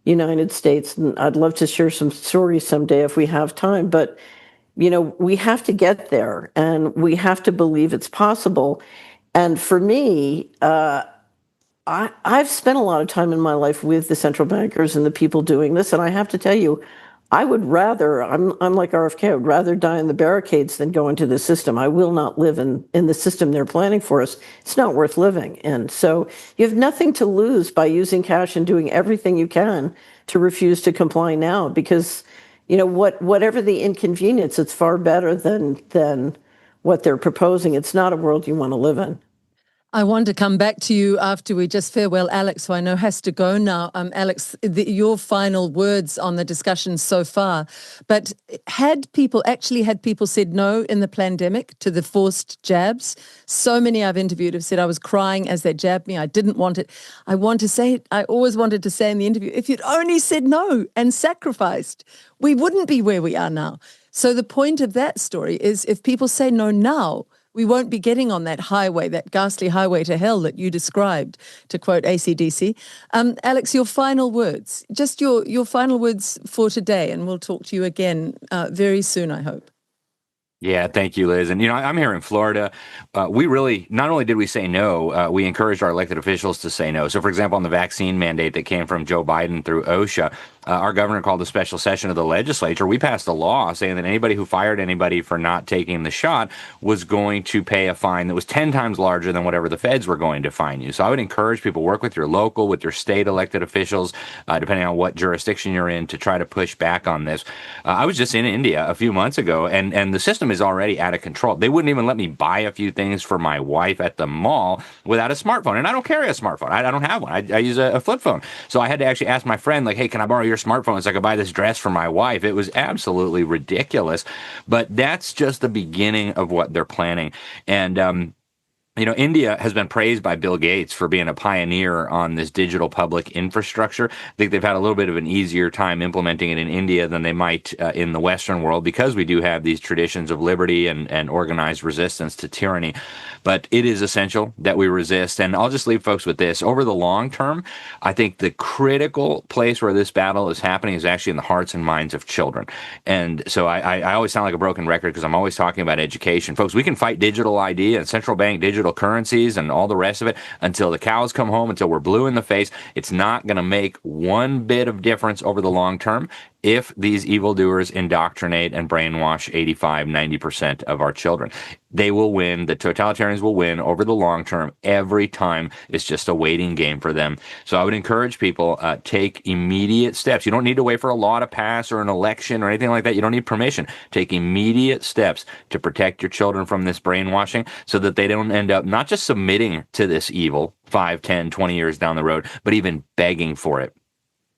United States. And I'd love to share some stories someday if we have time. But, we have to get there, and we have to believe it's possible. And for me, I've spent a lot of time in my life with the central bankers and the people doing this, and I have to tell you, I would rather, I'm like RFK, I would rather die in the barricades than go into the system. I will not live in the system they're planning for us. It's not worth living. And so you have nothing to lose by using cash and doing everything you can to refuse to comply now, because whatever the inconvenience, it's far better than what they're proposing. It's not a world you want to live in. I want to come back to you after we just farewell Alex, who I know has to go now. Alex, your final words on the discussion so far. But had people said no in the pandemic to the forced jabs? So many I've interviewed have said, I was crying as they jabbed me. I didn't want it. I always wanted to say in the interview, if you'd only said no and sacrificed, we wouldn't be where we are now. So the point of that story is, if people say no now, we won't be getting on that highway, that ghastly highway to hell that you described, to quote AC/DC. Alex, your final words, just your final words for today, and we'll talk to you again very soon, I hope. Yeah, thank you, Liz. And, I'm here in Florida. We really, not only did we say no, we encouraged our elected officials to say no. So, for example, on the vaccine mandate that came from Joe Biden through OSHA, our governor called a special session of the legislature. We passed a law saying that anybody who fired anybody for not taking the shot was going to pay a fine that was 10 times larger than whatever the feds were going to fine you. So I would encourage people, work with your local, with your state elected officials, depending on what jurisdiction you're in, to try to push back on this. I was just in India a few months ago, and the system is already out of control. They wouldn't even let me buy a few things for my wife at the mall without a smartphone. And I don't carry a smartphone. I don't have one. I use a flip phone. So I had to actually ask my friend, like, hey, can I borrow your smartphone so I could buy this dress for my wife? It was absolutely ridiculous. But that's just the beginning of what they're planning. And, India has been praised by Bill Gates for being a pioneer on this digital public infrastructure. I think they've had a little bit of an easier time implementing it in India than they might in the Western world, because we do have these traditions of liberty and organized resistance to tyranny. But it is essential that we resist. And I'll just leave folks with this. Over the long term, I think the critical place where this battle is happening is actually in the hearts and minds of children. And so I always sound like a broken record because I'm always talking about education. Folks, we can fight digital ID and central bank digital currencies and all the rest of it until the cows come home, until we're blue in the face. It's not going to make one bit of difference over the long term if these evildoers indoctrinate and brainwash 85-90% of our children. They will win. The totalitarians will win over the long term. Every time it's just a waiting game for them. So I would encourage people, take immediate steps. You don't need to wait for a law to pass or an election or anything like that. You don't need permission. Take immediate steps to protect your children from this brainwashing so that they don't end up not just submitting to this evil 5, 10, 20 years down the road, but even begging for it.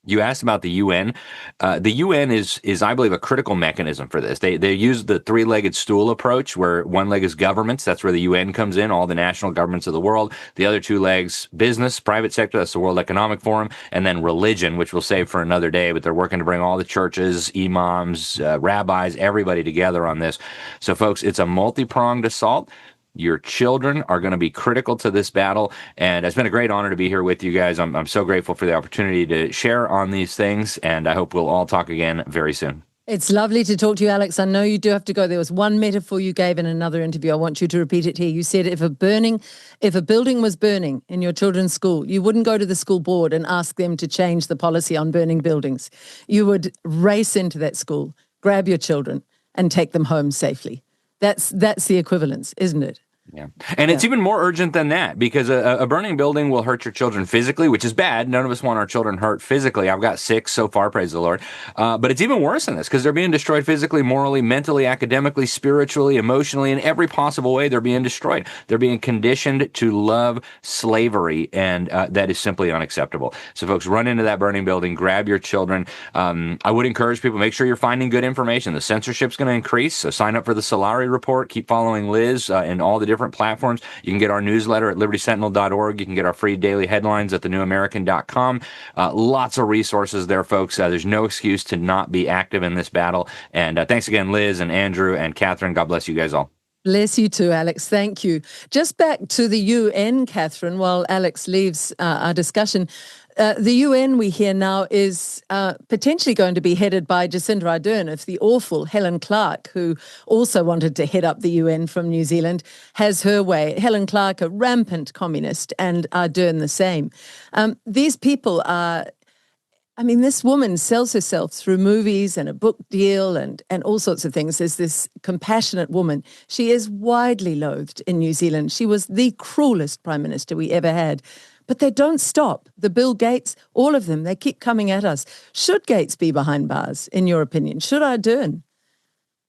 You asked about the UN. The UN is, I believe, a critical mechanism for this. They use the three-legged stool approach, where one leg is governments. That's where the UN comes in, all the national governments of the world. The other two legs, business, private sector, that's the World Economic Forum, and then religion, which we'll save for another day. But they're working to bring all the churches, imams, rabbis, everybody together on this. So, folks, it's a multi-pronged assault. Your children are going to be critical to this battle, and it's been a great honor to be here with you guys. I'm so grateful for the opportunity to share on these things, and I hope we'll all talk again very soon. It's lovely to talk to you, Alex. I know you do have to go. There was one metaphor you gave in another interview. I want you to repeat it here. You said if a building was burning in your children's school, you wouldn't go to the school board and ask them to change the policy on burning buildings. You would race into that school, grab your children, and take them home safely. That's the equivalence, isn't it? Yeah. And it's even more urgent than that, because a burning building will hurt your children physically, which is bad. None of us want our children hurt physically. I've got 6 so far, praise the Lord. But it's even worse than this, because they're being destroyed physically, morally, mentally, academically, spiritually, emotionally, in every possible way. They're being destroyed. They're being conditioned to love slavery, and that is simply unacceptable. So, folks, run into that burning building, grab your children. I would encourage people, make sure you're finding good information. The censorship's going to increase, so sign up for the Solari Report. Keep following Liz and all the different platforms. You can get our newsletter at libertysentinel.org. You can get our free daily headlines at thenewamerican.com. Lots of resources there, folks. There's no excuse to not be active in this battle. And thanks again, Liz and Andrew and Catherine. God bless you guys all. Bless you too, Alex. Thank you. Just back to the UN, Catherine, while Alex leaves our discussion. The UN, we hear now, is potentially going to be headed by Jacinda Ardern if the awful Helen Clark, who also wanted to head up the UN from New Zealand, has her way. Helen Clark, a rampant communist, and Ardern the same. These people are... I mean, this woman sells herself through movies and a book deal and all sorts of things as this compassionate woman. She is widely loathed in New Zealand. She was the cruelest prime minister we ever had. But they don't stop. The Bill Gates, all of them, they keep coming at us. Should Gates be behind bars, in your opinion? Should Ardern?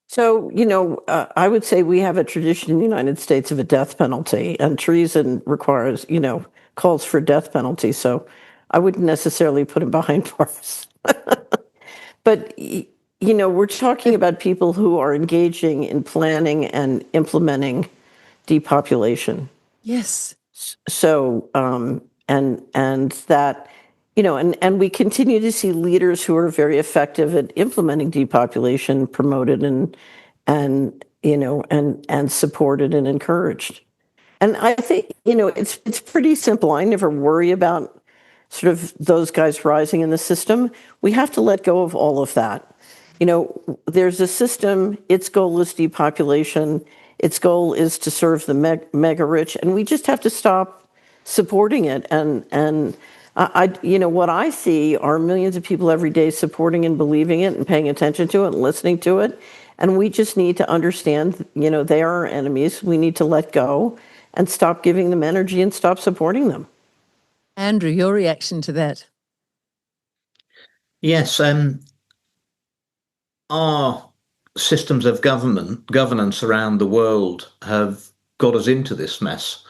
So, I would say we have a tradition in the United States of a death penalty, and treason requires, calls for death penalty. So I wouldn't necessarily put him behind bars. But, we're talking about people who are engaging in planning and implementing depopulation. Yes. So, and that, and we continue to see leaders who are very effective at implementing depopulation promoted and supported and encouraged. And I think, it's pretty simple. I never worry about sort of those guys rising in the system. We have to let go of all of that. There's a system, its goal is depopulation, its goal is to serve the mega rich, and we just have to stop supporting it. And what I see are millions of people every day supporting and believing it and paying attention to it and listening to it. And we just need to understand, they are our enemies. We need to let go and stop giving them energy and stop supporting them. Andrew, your reaction to that? Yes, our systems of governance around the world have got us into this mess.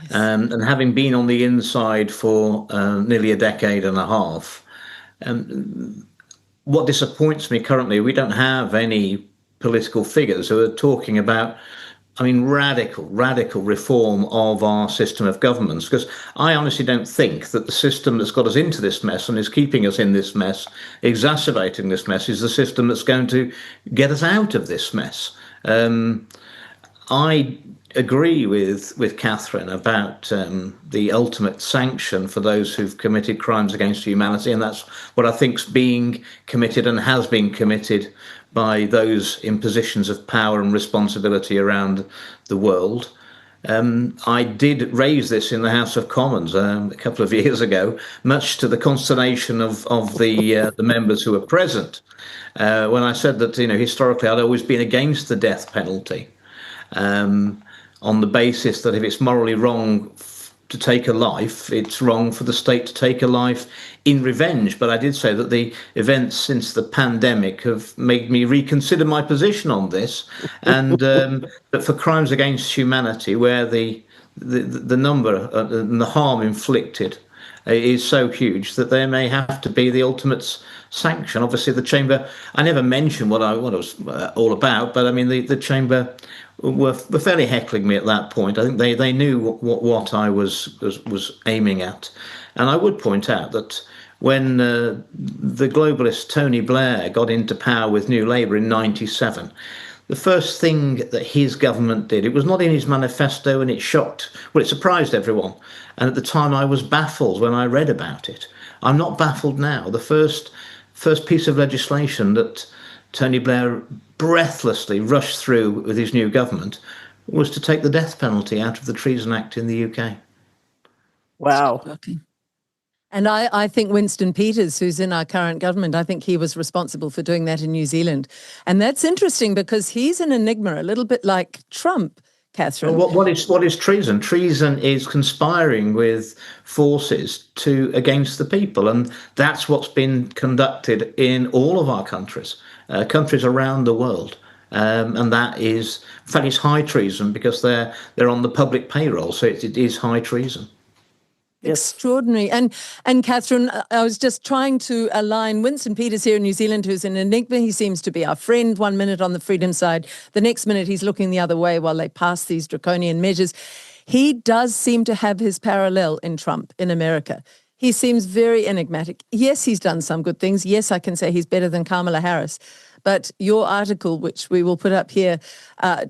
Yes. And having been on the inside for nearly a decade and a half, what disappoints me currently, we don't have any political figures who are talking about, radical reform of our system of governments, because I honestly don't think that the system that's got us into this mess and is keeping us in this mess, exacerbating this mess, is the system that's going to get us out of this mess. I agree with Catherine about the ultimate sanction for those who've committed crimes against humanity, and that's what I think's being committed and has been committed by those in positions of power and responsibility around the world. I did raise this in the House of Commons a couple of years ago, much to the consternation of the members who were present, when I said that historically I'd always been against the death penalty, on the basis that if it's morally wrong to take a life, it's wrong for the state to take a life in revenge. But I did say that the events since the pandemic have made me reconsider my position on this, and that for crimes against humanity, where the number and the harm inflicted is so huge, that there may have to be the ultimate sanction. Obviously, the Chamber, I never mentioned what it was all about, but the Chamber were fairly heckling me at that point. I think they knew what I was aiming at. And I would point out that when the globalist Tony Blair got into power with New Labour in '97, the first thing that his government did, it was not in his manifesto, and it surprised everyone. And at the time I was baffled when I read about it. I'm not baffled now. The first piece of legislation that Tony Blair breathlessly rushed through with his new government was to take the death penalty out of the Treason Act in the UK. Wow. And I think Winston Peters, who's in our current government, I think he was responsible for doing that in New Zealand. And that's interesting because he's an enigma, a little bit like Trump, Catherine. Well, what is treason? Treason is conspiring with forces against the people. And that's what's been conducted in all of our countries around the world. And that is, in fact, it's high treason because they're on the public payroll. So it is high treason. Extraordinary. And Catherine, I was just trying to align Winston Peters here in New Zealand, who's an enigma. He seems to be our friend 1 minute on the freedom side. The next minute he's looking the other way while they pass these draconian measures. He does seem to have his parallel in Trump in America. He seems very enigmatic. Yes, he's done some good things. Yes, I can say he's better than Kamala Harris. but your article, which we will put up here,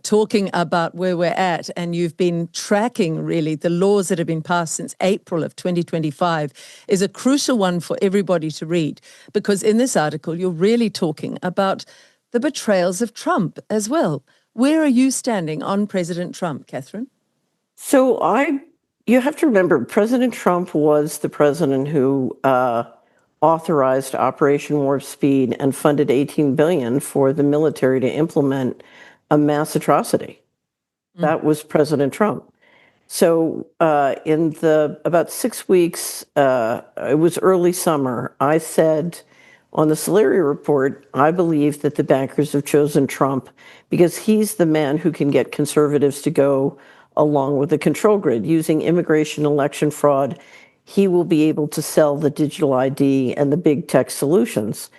talking about where we're at, and you've been tracking really the laws that have been passed since April of 2025, is a crucial one for everybody to read, because in this article, you're really talking about the betrayals of Trump as well. Where are you standing on President Trump, Catherine? So you have to remember, President Trump was the president who authorized Operation Warp Speed and funded $18 billion for the military to implement a mass atrocity. That was President Trump. So in about 6 weeks, it was early summer, I said on the Solari report, I believe that the bankers have chosen Trump because he's the man who can get conservatives to go along with the control grid. Using immigration election fraud, he will be able to sell the digital ID and the big tech solutions.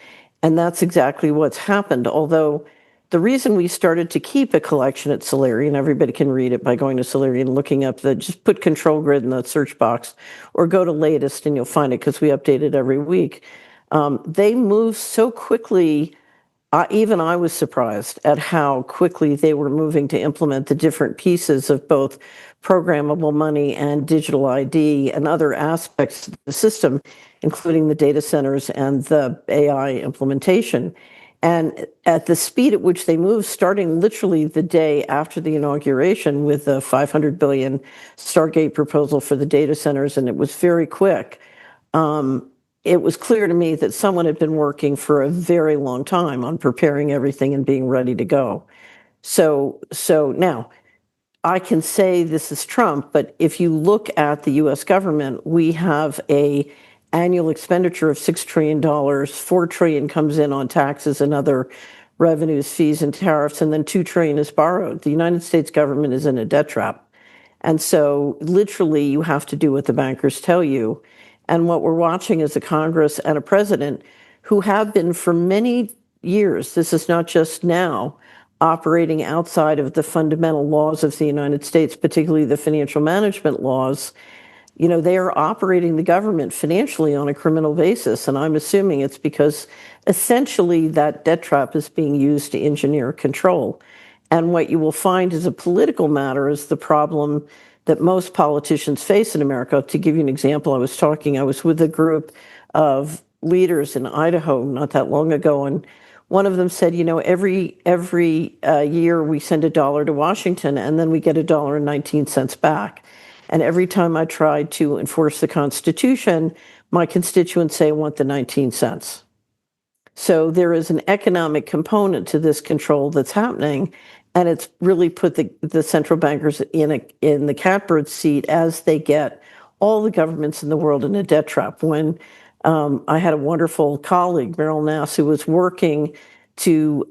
And that's exactly what's happened. Although the reason we started to keep a collection at Solari, and everybody can read it by going to Solari and looking up just put control grid in the search box or go to latest and you'll find it because we update it every week. They move so quickly. Even I was surprised at how quickly they were moving to implement the different pieces of both programmable money and digital ID and other aspects of the system, including the data centers and the AI implementation. And at the speed at which they moved, starting literally the day after the inauguration with the $500 billion Stargate proposal for the data centers, and it was very quick. It was clear to me that someone had been working for a very long time on preparing everything and being ready to go. So now I can say this is Trump, but if you look at the US government, we have a annual expenditure of $6 trillion, $4 trillion comes in on taxes and other revenues, fees and tariffs, and then $2 trillion is borrowed. The United States government is in a debt trap. And so literally you have to do what the bankers tell you. And what we're watching is a Congress and a president who have been for many years, this is not just now, operating outside of the fundamental laws of the United States, particularly the financial management laws. You know, they are operating the government financially on a criminal basis. And I'm assuming it's because essentially that debt trap is being used to engineer control. And what you will find as a political matter is the problem that most politicians face in America. To give you an example, I was with a group of leaders in Idaho not that long ago, and one of them said, you know, every year we send $1 to Washington and then we get $1.19 back. And every time I try to enforce the Constitution, my constituents say I want the 19 cents. So there is an economic component to this control that's happening, and it's really put the central bankers in the catbird seat as they get all the governments in the world in a debt trap. When I had a wonderful colleague, Meryl Nass, who was working to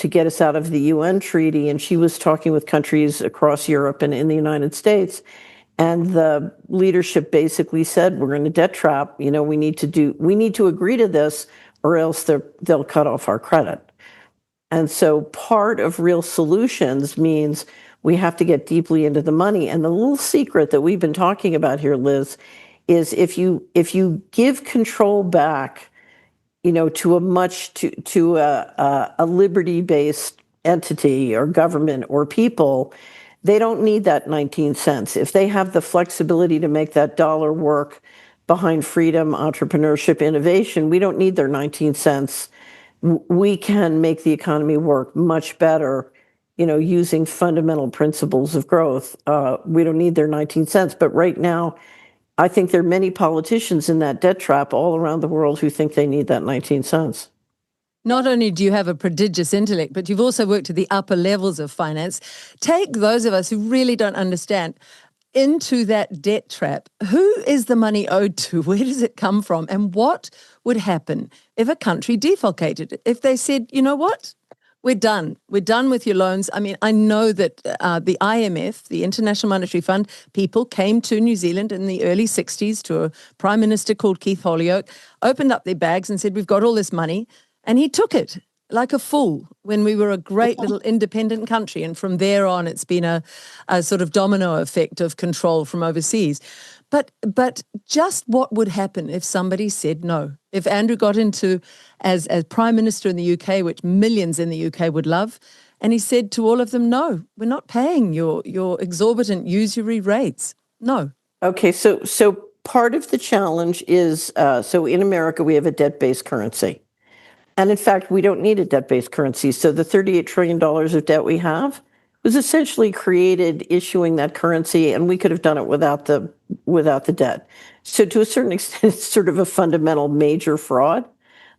get us out of the UN treaty, and she was talking with countries across Europe and in the United States. And the leadership basically said, we're in a debt trap. You know, we need to agree to this or else they'll cut off our credit. And so part of real solutions means we have to get deeply into the money. And the little secret that we've been talking about here, Liz, is if you give control back, you know, to a liberty-based entity or government or people, they don't need that 19 cents. If they have the flexibility to make that dollar work behind freedom, entrepreneurship, innovation, we don't need their 19 cents. We can make the economy work much better, you know, using fundamental principles of growth. We don't need their 19 cents. But right now, I think there are many politicians in that debt trap all around the world who think they need that 19 cents. Not only do you have a prodigious intellect, but you've also worked at the upper levels of finance. Take those of us who really don't understand into that debt trap. Who is the money owed to? Where does it come from? And what would happen if a country defalcated? If they said, you know what? We're done. We're done with your loans. I mean, I know that the IMF, the International Monetary Fund, people came to New Zealand in the early 60s to a prime minister called Keith Holyoake, opened up their bags and said, we've got all this money. And he took it. like a fool when we were a great little independent country. And from there on, it's been a sort of domino effect of control from overseas. But just what would happen if somebody said no? If Andrew got into as Prime Minister in the UK, which millions in the UK would love, and he said to all of them, no, we're not paying your exorbitant usury rates. No. Okay, so part of the challenge is, so in America, we have a debt-based currency. And in fact, we don't need a debt-based currency. So the $38 trillion of debt we have was essentially created issuing that currency, and we could have done it without the debt. So to a certain extent, it's sort of a fundamental major fraud.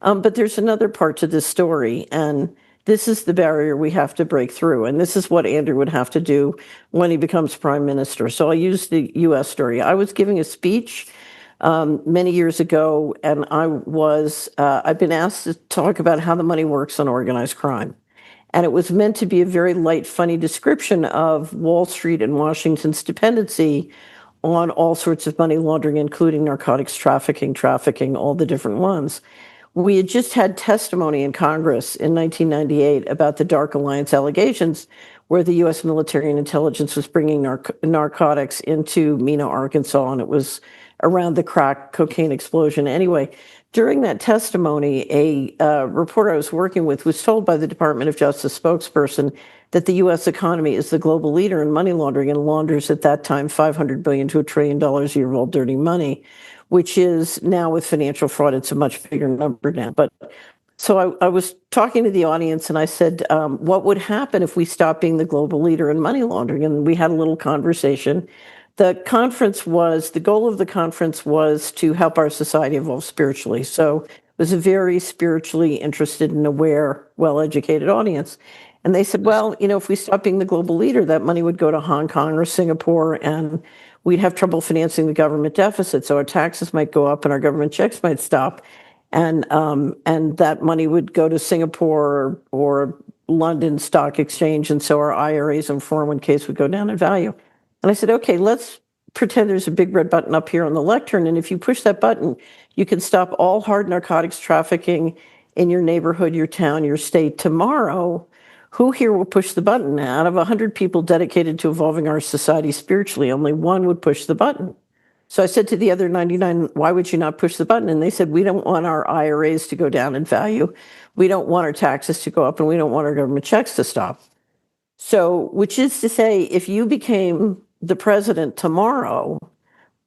But there's another part to this story, and this is the barrier we have to break through. And this is what Andrew would have to do when he becomes prime minister. So I'll use the U.S. story. I was giving a speech many years ago, and I've been asked to talk about how the money works on organized crime. And it was meant to be a very light, funny description of Wall Street and Washington's dependency on all sorts of money laundering, including narcotics trafficking, all the different ones. We had just had testimony in Congress in 1998 about the Dark Alliance allegations, where the U.S. military and intelligence was bringing narcotics into Mena, Arkansas, and it was around the crack cocaine explosion. Anyway, during that testimony, a reporter I was working with was told by the Department of Justice spokesperson that the U.S. economy is the global leader in money laundering and launders at that time $500 billion to $1 trillion a year of all dirty money, which is now with financial fraud, it's a much bigger number now. But so I was talking to the audience and I said, what would happen if we stopped being the global leader in money laundering? And we had a little conversation. The goal of the conference was to help our society evolve spiritually. So it was a very spiritually interested and aware, well-educated audience. And they said, well, if we stop being the global leader, that money would go to Hong Kong or Singapore, and we'd have trouble financing the government deficit. So our taxes might go up and our government checks might stop. And that money would go to Singapore or London Stock Exchange. And so our IRAs and 401ks would go down in value. And I said, okay, let's pretend there's a big red button up here on the lectern. And if you push that button, you can stop all hard narcotics trafficking in your neighborhood, your town, your state tomorrow. Who here will push the button? Out of 100 people dedicated to evolving our society spiritually, only one would push the button. So I said to the other 99, why would you not push the button? And they said, we don't want our IRAs to go down in value. We don't want our taxes to go up, and we don't want our government checks to stop. So, which is to say, if you became the president tomorrow,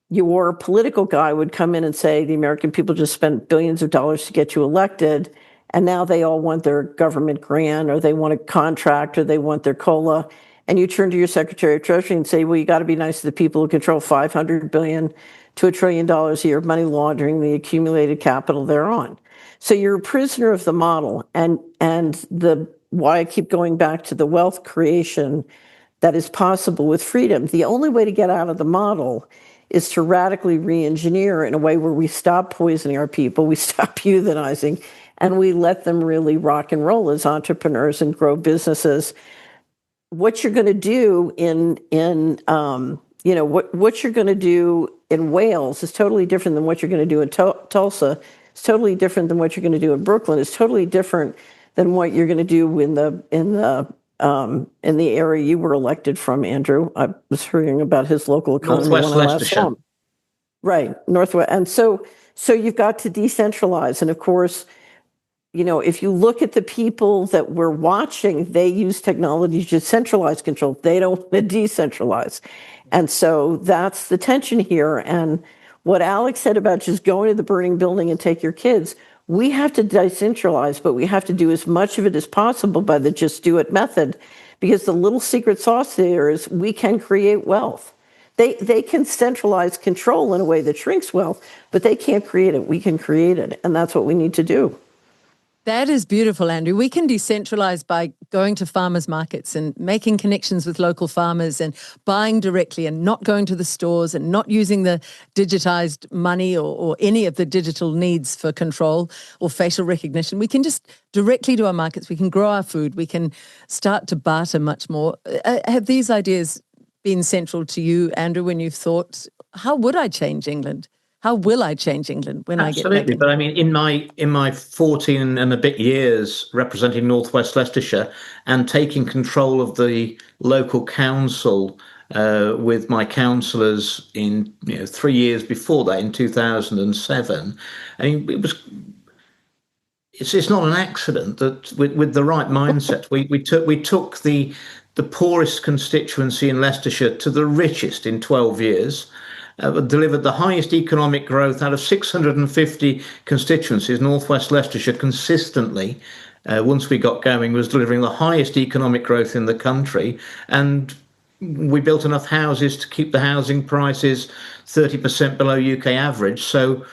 your political guy would come in and say, the American people just spent billions of dollars to get you elected, and now they all want their government grant, or they want a contract, or they want their COLA. And you turn to your Secretary of Treasury and say, well, you got to be nice to the people who control $500 billion to $1 trillion a year of money laundering, the accumulated capital thereon. So you're a prisoner of the model. And why I keep going back to the wealth creation that is possible with freedom. The only way to get out of the model is to radically re-engineer in a way where we stop poisoning our people, we stop euthanizing, and we let them really rock and roll as entrepreneurs and grow businesses. What you're going to do what you're going to do in Wales is totally different than what you're going to do in Tulsa. It's totally different than what you're going to do in Brooklyn. It's totally different than what you're going to do in the area you were elected from, Andrew. I was hearing about his local economy Northwest when I last Leicestershire. saw him. Right, Northwest. And so you've got to decentralize. And of course, if you look at the people that we're watching, they use technology to centralize control. They don't want to decentralize. And so that's the tension here. And what Alex said about just going to the burning building and take your kids, we have to decentralize, but we have to do as much of it as possible by the just do it method, because the little secret sauce there is we can create wealth. They can centralize control in a way that shrinks wealth, but they can't create it. We can create it. And that's what we need to do. That is beautiful, Andrew. We can decentralize by going to farmers markets and making connections with local farmers and buying directly and not going to the stores and not using the digitized money or any of the digital needs for control or facial recognition. We can just directly to our markets. We can grow our food. We can start to barter much more. Have these ideas been central to you, Andrew, when you've thought, how would I change England? How will I change England when I get back Absolutely, in? but I mean, in my 14 and a bit years representing Northwest Leicestershire and taking control of the local council with my councillors in 3 years before that, in 2007, I mean, it's not an accident that with the right mindset, we took the poorest constituency in Leicestershire to the richest in 12 years. Delivered the highest economic growth out of 650 constituencies. Northwest Leicestershire consistently, once we got going, was delivering the highest economic growth in the country, and we built enough houses to keep the housing prices 30% below UK average, so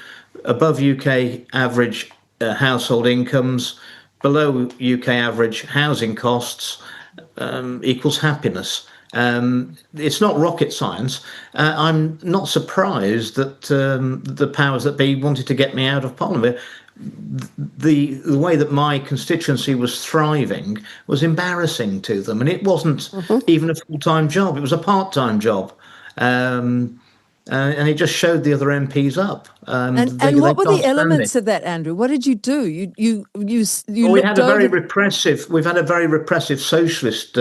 above UK average household incomes, below UK average housing costs, equals happiness. It's not rocket science. I'm not surprised that the powers that be wanted to get me out of Parliament. The way that my constituency was thriving was embarrassing to them, and it wasn't even a full-time job. It was a part-time job. And it just showed the other MPs up. And they what were can't the stand elements it. of that, Andrew? What did you do? You Well, looked over. we've had a very repressive socialist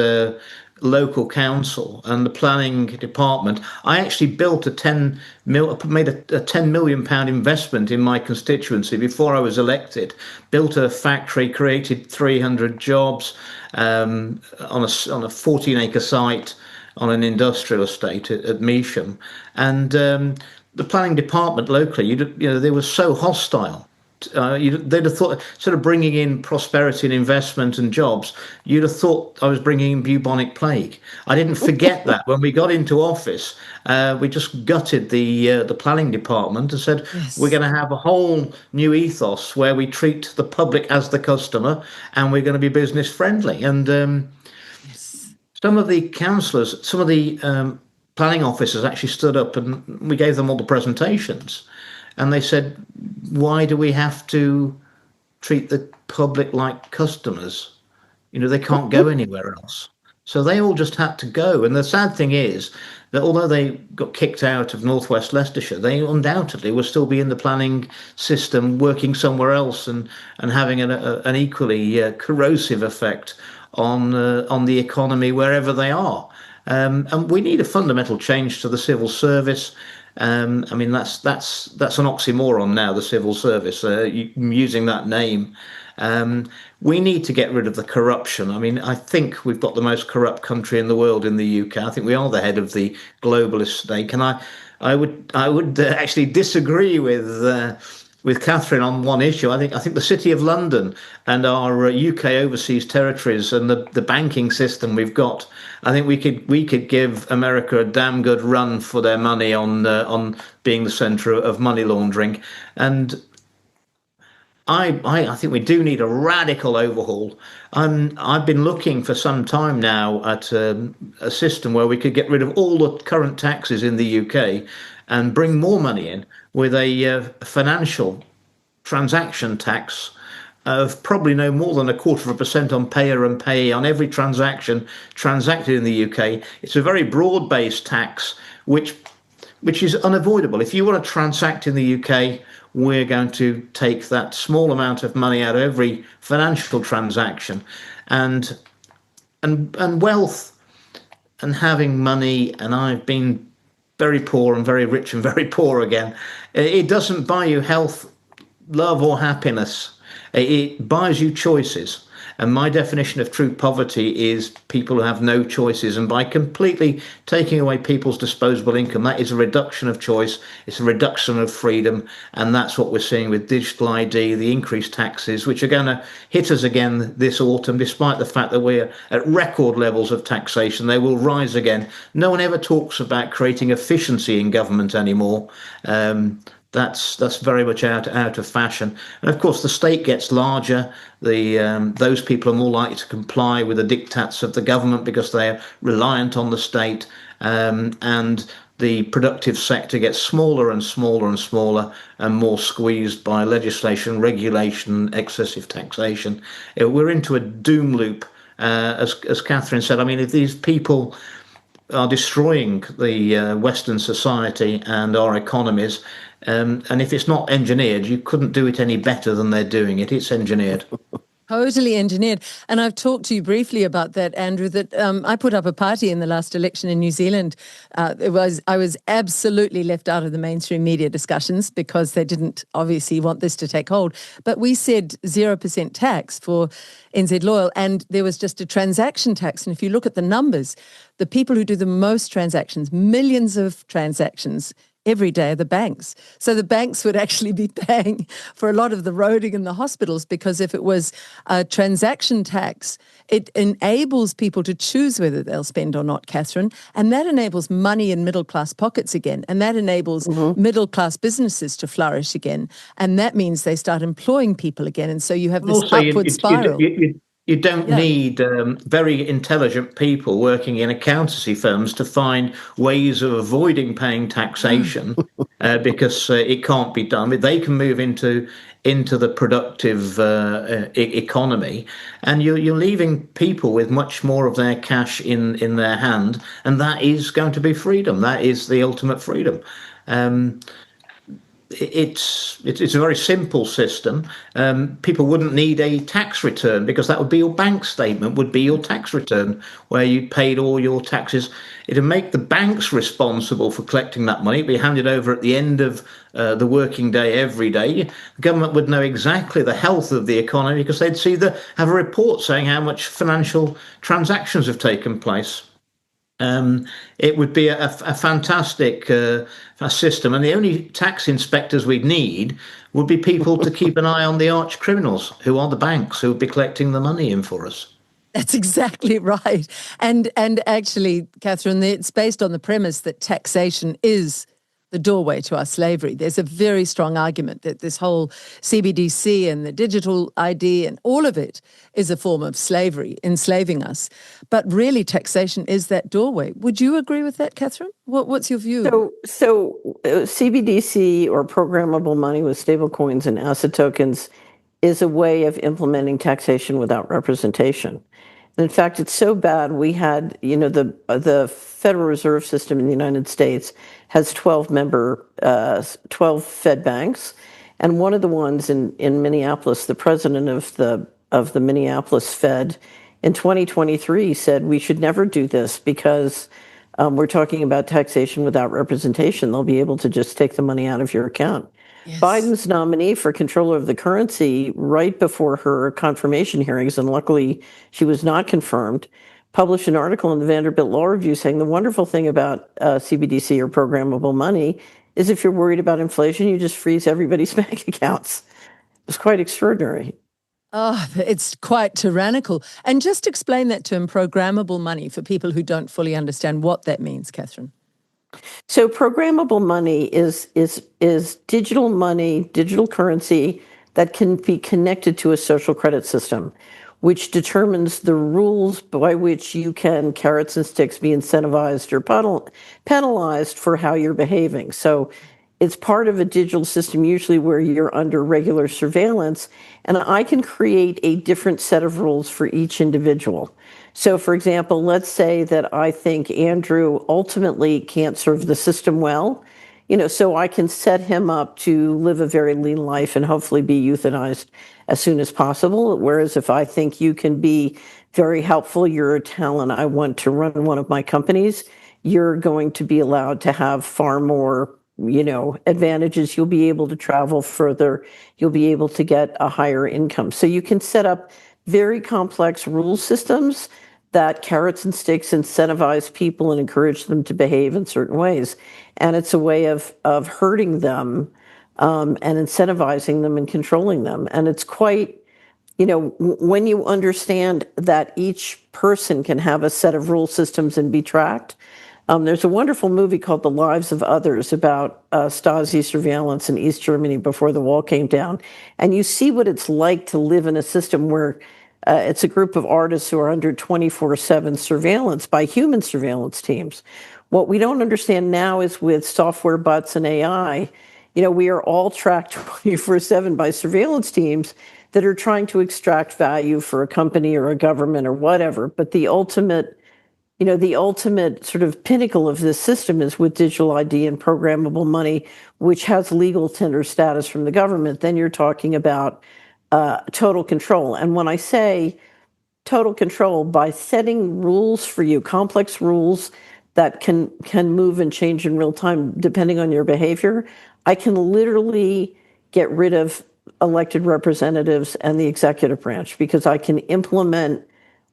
local council and the planning department. I actually built made a 10 million pound investment in my constituency before I was elected. Built a factory, created 300 jobs on a 14-acre site on an industrial estate at Measham, and the planning department locally, they were so hostile. They'd have thought, sort of bringing in prosperity and investment and jobs, you'd have thought I was bringing in bubonic plague. I didn't forget that when we got into office. We just gutted the planning department and said, Yes. we're going to have a whole new ethos where we treat the public as the customer, and we're going to be business friendly. And some of the councillors, some of the planning officers actually stood up, and we gave them all the presentations. And they said, why do we have to treat the public like customers? They can't go anywhere else. So they all just had to go. And the sad thing is that although they got kicked out of Northwest Leicestershire, they undoubtedly will still be in the planning system, working somewhere else and having an equally corrosive effect on the economy wherever they are. And we need a fundamental change to the civil service. I mean, that's an oxymoron now, the civil service, using that name. We need to get rid of the corruption. I mean, I think we've got the most corrupt country in the world in the UK. I think we are the head of the globalist snake. And I would actually disagree with Catherine on one issue. I think the City of London and our UK overseas territories and the banking system we've got, I think we could give America a damn good run for their money on being the centre of money laundering. And I think we do need a radical overhaul. I've been looking for some time now at a system where we could get rid of all the current taxes in the UK and bring more money in with a financial transaction tax of probably no more than 0.25% on payer and payee on every transaction transacted in the UK. It's a very broad-based tax, which is unavoidable. If you want to transact in the UK, we're going to take that small amount of money out of every financial transaction, and wealth and having money. And I've been very poor and very rich and very poor again. It doesn't buy you health, love, or happiness. It buys you choices. And my definition of true poverty is people who have no choices. And by completely taking away people's disposable income, that is a reduction of choice. It's a reduction of freedom. And that's what we're seeing with digital ID, the increased taxes, which are going to hit us again this autumn, despite the fact that we're at record levels of taxation. They will rise again. No one ever talks about creating efficiency in government anymore. That's very much out of fashion. And of course, the state gets larger. Those people are more likely to comply with the diktats of the government because they are reliant on the state. And the productive sector gets smaller and smaller and smaller and more squeezed by legislation, regulation, excessive taxation. We're into a doom loop, as Catherine said. I mean, if these people are destroying the Western society and our economies. And if it's not engineered, you couldn't do it any better than they're doing it. It's engineered. Totally engineered. And I've talked to you briefly about that, Andrew, that I put up a party in the last election in New Zealand. I was absolutely left out of the mainstream media discussions because they didn't obviously want this to take hold. But we said 0% tax for NZ Loyal, and there was just a transaction tax. And if you look at the numbers, the people who do the most transactions, millions of transactions every day, are the banks. So the banks would actually be paying for a lot of the roading in the hospitals, because if it was a transaction tax, it enables people to choose whether they'll spend or not, Catherine, and that enables money in middle-class pockets again, and that enables middle-class businesses to flourish again, and that means they start employing people again, and so you have this Also, upward spiral. you don't need very intelligent people working in accountancy firms to find ways of avoiding paying taxation because it can't be done. They can move into the productive economy, and you're leaving people with much more of their cash in their hand, and that is going to be freedom. That is the ultimate freedom. It's a very simple system. People wouldn't need a tax return because that would be your bank statement, would be your tax return where you paid all your taxes. It'd make the banks responsible for collecting that money. It'd be handed over at the end of the working day every day. The government would know exactly the health of the economy because they'd have a report saying how much financial transactions have taken place. It would be a fantastic system, and the only tax inspectors we'd need would be people to keep an eye on the arch criminals, who are the banks, who would be collecting the money in for us. That's exactly right. And actually, Catherine, it's based on the premise that taxation is the doorway to our slavery. There's a very strong argument that this whole CBDC and the digital ID and all of it is a form of slavery, enslaving us. But really, taxation is that doorway. Would you agree with that, Catherine? What's your view? So CBDC, or programmable money with stablecoins and asset tokens, is a way of implementing taxation without representation. And in fact, it's so bad. We had, the Federal Reserve System in the United States has 12 Fed banks, and one of the ones in Minneapolis, the president of the Minneapolis Fed in 2023 said we should never do this because we're talking about taxation without representation. They'll be able to just take the money out of your account. Yes. Biden's nominee for controller of the currency, right before her confirmation hearings, and luckily she was not confirmed, published an article in the Vanderbilt Law Review saying the wonderful thing about CBDC, or programmable money, is if you're worried about inflation, you just freeze everybody's bank accounts. It was quite extraordinary. Oh, it's quite tyrannical. And just explain that term, programmable money, for people who don't fully understand what that means, Catherine. So programmable money is digital money, digital currency that can be connected to a social credit system, which determines the rules by which you can, carrots and sticks, be incentivized or penalized for how you're behaving. So it's part of a digital system, usually where you're under regular surveillance, and I can create a different set of rules for each individual. So, for example, let's say that I think Andrew ultimately can't serve the system well, so I can set him up to live a very lean life and hopefully be euthanized as soon as possible. Whereas if I think you can be very helpful, you're a talent, I want to run one of my companies, you're going to be allowed to have far more advantages. You'll be able to travel further. You'll be able to get a higher income. So you can set up very complex rule systems that carrots and sticks incentivize people and encourage them to behave in certain ways. And it's a way of hurting them and incentivizing them and controlling them. And it's quite, when you understand that each person can have a set of rule systems and be tracked. There's a wonderful movie called The Lives of Others about Stasi surveillance in East Germany before the wall came down. And you see what it's like to live in a system where it's a group of artists who are under 24/7 surveillance by human surveillance teams. What we don't understand now is with software, bots, and AI, we are all tracked 24/7 by surveillance teams that are trying to extract value for a company or a government or whatever. But the ultimate the ultimate sort of pinnacle of this system is with digital ID and programmable money, which has legal tender status from the government. Then you're talking about total control. And when I say total control, by setting rules for you, complex rules that can move and change in real time depending on your behavior, I can literally get rid of elected representatives and the executive branch because I can implement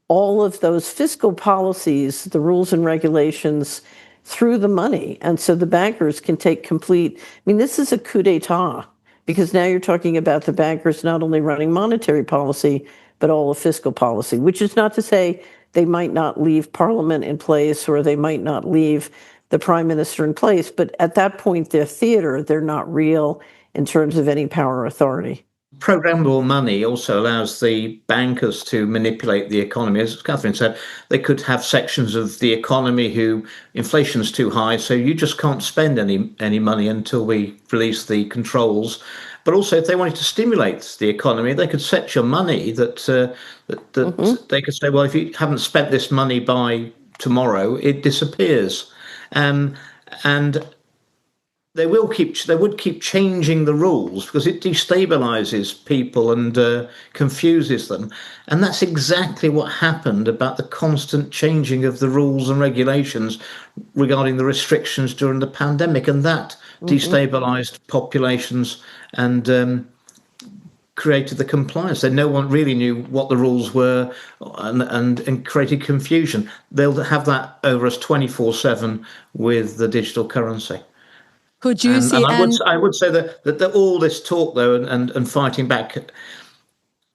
all of those fiscal policies, the rules and regulations through the money. And so the bankers can take complete, this is a coup d'etat because now you're talking about the bankers not only running monetary policy, but all of fiscal policy, which is not to say they might not leave Parliament in place or they might not leave the Prime Minister in place. But at that point, they're theater, they're not real in terms of any power or authority. Programmable money also allows the bankers to manipulate the economy. As Catherine said, they could have sections of the economy who inflation's too high, so you just can't spend any money until we release the controls. But also, if they wanted to stimulate the economy, they could set your money that they could say, well, if you haven't spent this money by tomorrow, it disappears. And they would keep changing the rules because it destabilizes people and confuses them. And that's exactly what happened about the constant changing of the rules and regulations regarding the restrictions during the pandemic. And that destabilized populations and created the compliance. So no one really knew what the rules were and created confusion. They'll have that over us 24/7 with the digital currency. Could you see? I would say that all this talk though and fighting back,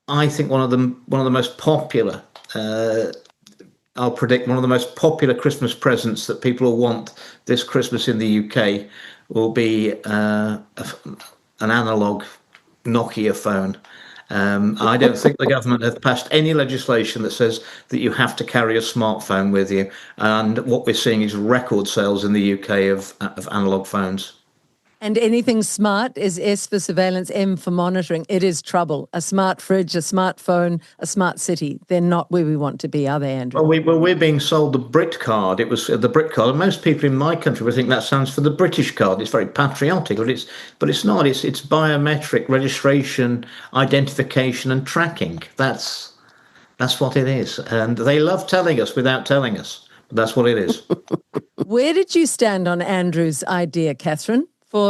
I think one of the most popular, I'll predict one of the most popular Christmas presents that people will want this Christmas in the UK will be an analog Nokia phone. I don't think the government have passed any legislation that says that you have to carry a smartphone with you. And what we're seeing is record sales in the UK of analog phones. And anything smart is S for surveillance, M for monitoring. It is trouble. A smart fridge, a smartphone, a smart city. They're not where we want to be, are they, Andrew? Well, we're being sold the Brit card. It was the Brit card. And most people in my country would think that stands for the British card. It's very patriotic, but it's not. It's biometric registration, identification, and tracking. That's what it is. And they love telling us without telling us. But that's what it is. Where did you stand on Andrew's idea, Catherine?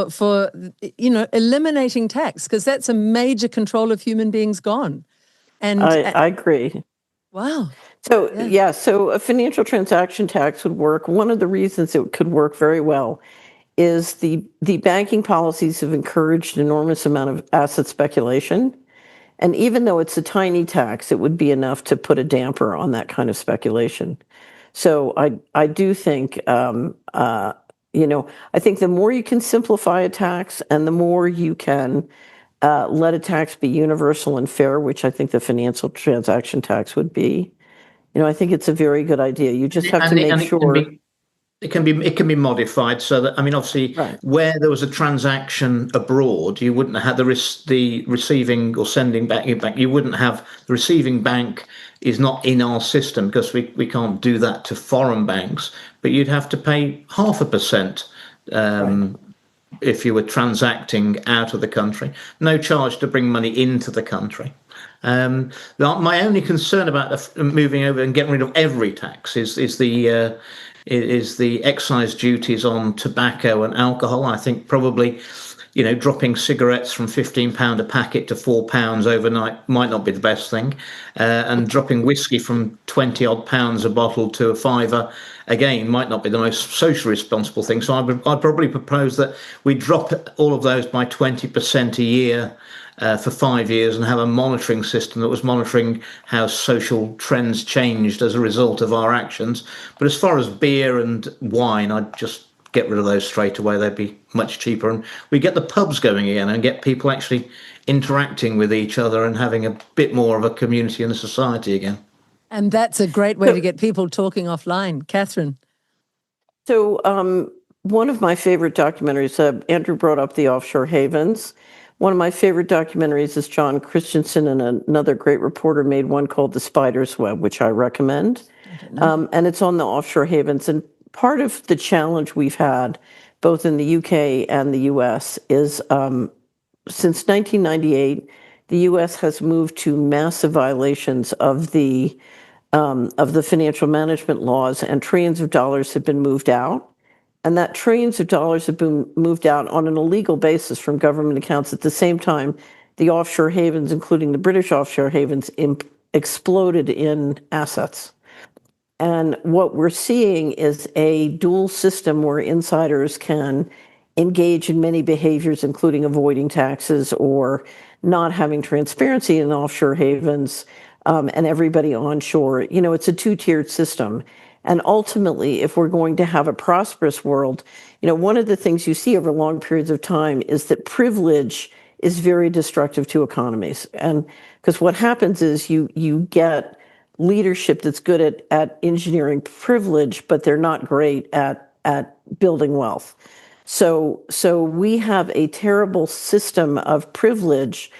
For eliminating tax, because that's a major control of human beings gone. And I agree. Wow. So so a financial transaction tax would work. One of the reasons it could work very well is the banking policies have encouraged an enormous amount of asset speculation. And even though it's a tiny tax, it would be enough to put a damper on that kind of speculation. So I do think I think the more you can simplify a tax and the more you can let a tax be universal and fair, which I think the financial transaction tax would be, I think it's a very good idea. You just have to make sure. It can be modified so that, obviously, where there was a transaction abroad, you wouldn't have the receiving or sending back. You wouldn't have the receiving bank is not in our system because we can't do that to foreign banks. But you'd have to pay 0.5% if you were transacting out of the country. No charge to bring money into the country. My only concern about moving over and getting rid of every tax is the excise duties on tobacco and alcohol. I think probably, dropping cigarettes from £15 a packet to £4 overnight might not be the best thing. And dropping whiskey from 20 odd pounds a bottle to a £5 again might not be the most socially responsible thing. So I'd probably propose that we drop all of those by 20% a year for 5 years and have a monitoring system that was monitoring how social trends changed as a result of our actions. But as far as beer and wine, I'd just get rid of those straight away. They'd be much cheaper. And we get the pubs going again and get people actually interacting with each other and having a bit more of a community and a society again. And that's a great way to get people talking offline. Catherine. So one of my favorite documentaries, Andrew brought up the offshore havens, One of my favorite documentaries is John Christensen, and another great reporter made one called The Spider's Web, which I recommend. And it's on the offshore havens. And part of the challenge we've had, both in the UK and the US, is since 1998, the US has moved to massive violations of the financial management laws, and trillions of dollars have been moved out. And that trillions of dollars have been moved out on an illegal basis from government accounts. At the same time, the offshore havens, including the British offshore havens, exploded in assets. And what we're seeing is a dual system where insiders can engage in many behaviors, including avoiding taxes or not having transparency in offshore havens, and everybody onshore. It's a two-tiered system. And ultimately, if we're going to have a prosperous world, one of the things you see over long periods of time is that privilege is very destructive to economies. And because what happens is you get leadership that's good at engineering privilege, but they're not great at building wealth. So we have a terrible system of privilege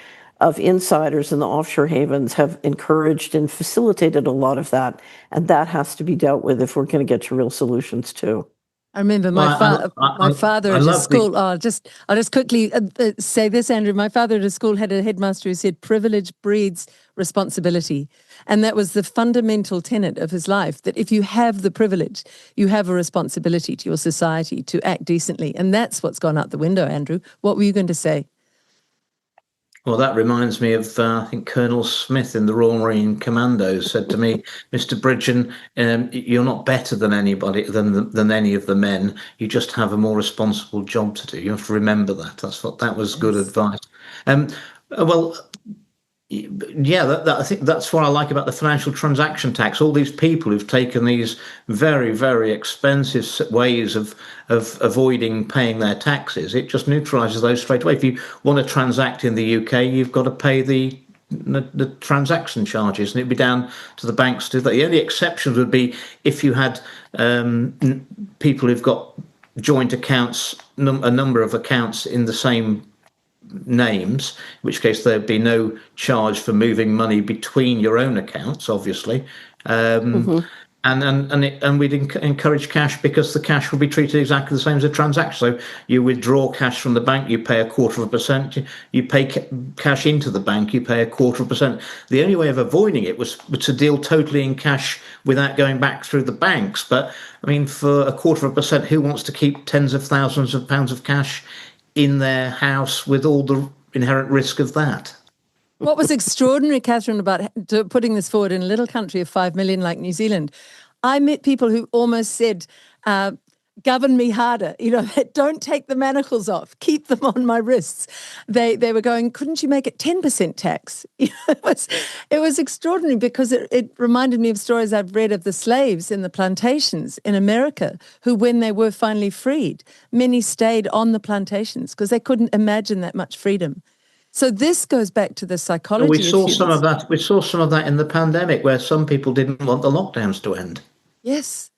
of insiders, and the offshore havens have encouraged and facilitated a lot of that. And that has to be dealt with if we're going to get to real solutions too. I remember my father at a school. I'll just quickly say this, Andrew. My father at a school had a headmaster who said, "Privilege breeds responsibility," and that was the fundamental tenet of his life. That if you have the privilege, you have a responsibility to your society to act decently, and that's what's gone out the window. Andrew, what were you going to say? Well, that reminds me of, I think Colonel Smith in the Royal Marine Commandos said to me, "Mr. Bridgen, you're not better than anybody, than any of the men. You just have a more responsible job to do." You have to remember that. That was good advice. Well, yeah, I think that's what I like about the financial transaction tax. All these people who've taken these very, very expensive ways of avoiding paying their taxes, it just neutralises those straight away. If you want to transact in the UK, you've got to pay the transaction charges, and it'd be down to the banks to do that. The only exceptions would be if you had people who've got joint accounts, a number of accounts in the same names, in which case there'd be no charge for moving money between your own accounts, obviously. And we'd encourage cash, because the cash will be treated exactly the same as a transaction. So you withdraw cash from the bank, you pay 0.25%. You pay cash into the bank, you pay 0.25%. The only way of avoiding it was to deal totally in cash without going back through the banks. But I mean, for 0.25%, who wants to keep tens of thousands of pounds of cash in their house with all the inherent risk of that? What was extraordinary, Catherine, about putting this forward in a little country of 5 million like New Zealand, I met people who almost said, govern me harder, don't take the manacles off, keep them on my wrists. They were going, couldn't you make it 10% tax? It was extraordinary, because it reminded me of stories I've read of the slaves in the plantations in America, who, when they were finally freed, many stayed on the plantations because they couldn't imagine that much freedom. So this goes back to the psychology. We saw some of that. We saw some of that in the pandemic, where some people didn't want the lockdowns to end. Yes.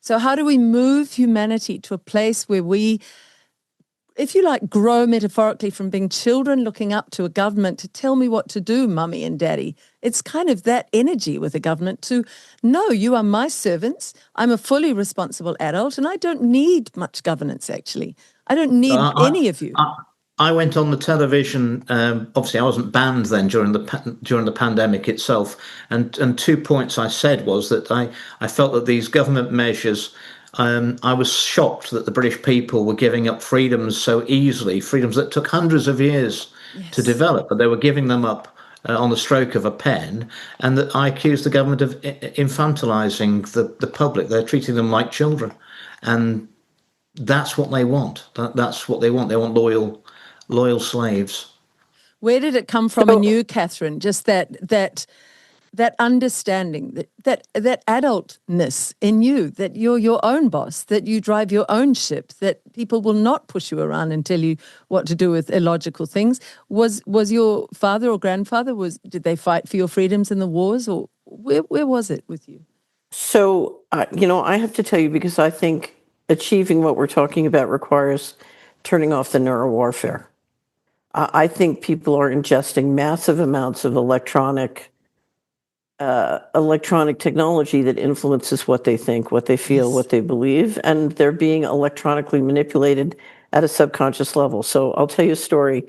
So how do we move humanity to a place where we, if you like, grow metaphorically from being children looking up to a government to tell me what to do, mummy and daddy? It's kind of that energy with a government to, no, you are my servants. I'm a fully responsible adult, and I don't need much governance, actually. I don't need any of you. I went on the television. Obviously, I wasn't banned then during the pandemic itself. And 2 points I said was that I felt that these government measures, I was shocked that the British people were giving up freedoms so easily, freedoms that took hundreds of years to develop, but they were giving them up on the stroke of a pen. And that I accused the government of infantilizing the public. They're treating them like children. And that's what they want. That's what they want. They want loyal slaves. Where did it come from in you, Catherine? Just that understanding, that adultness in you, that you're your own boss, that you drive your own ship, that people will not push you around and tell you what to do with illogical things. Was your father or grandfather, did they fight for your freedoms in the wars, or where was it with you? So, I have to tell you, because I think achieving what we're talking about requires turning off the neurowarfare. I think people are ingesting massive amounts of electronic technology that influences what they think, what they feel, Yes. what they believe, and they're being electronically manipulated at a subconscious level. So I'll tell you a story.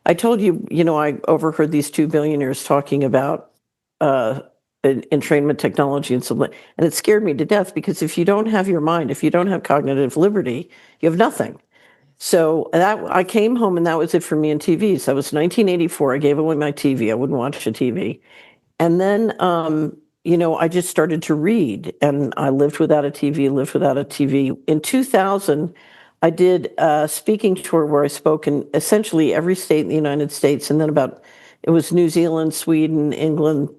I told you, I overheard these two billionaires talking about entrainment technology and it scared me to death, because if you don't have your mind, if you don't have cognitive liberty, you have nothing. So that I came home and that was it for me in TVs. That was 1984. I gave away my TV. I wouldn't watch a TV. And then, I just started to read, and I lived without a TV, lived without a TV. In 2000, I did a speaking tour where I spoke in essentially every state in the United States, and then it was New Zealand, Sweden, England,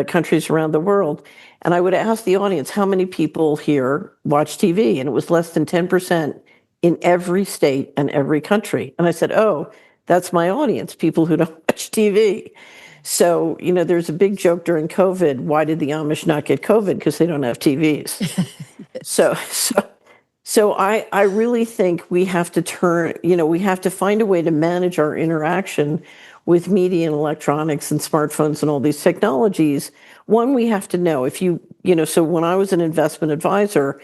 countries around the world. And I would ask the audience, how many people here watch TV? And it was less than 10% in every state and every country. And I said, oh, that's my audience, people who don't watch TV. So, there's a big joke during COVID. Why did the Amish not get COVID? Because they don't have TVs. So I really think we have to we have to find a way to manage our interaction with media and electronics and smartphones and all these technologies. One, we have to know so when I was an investment advisor,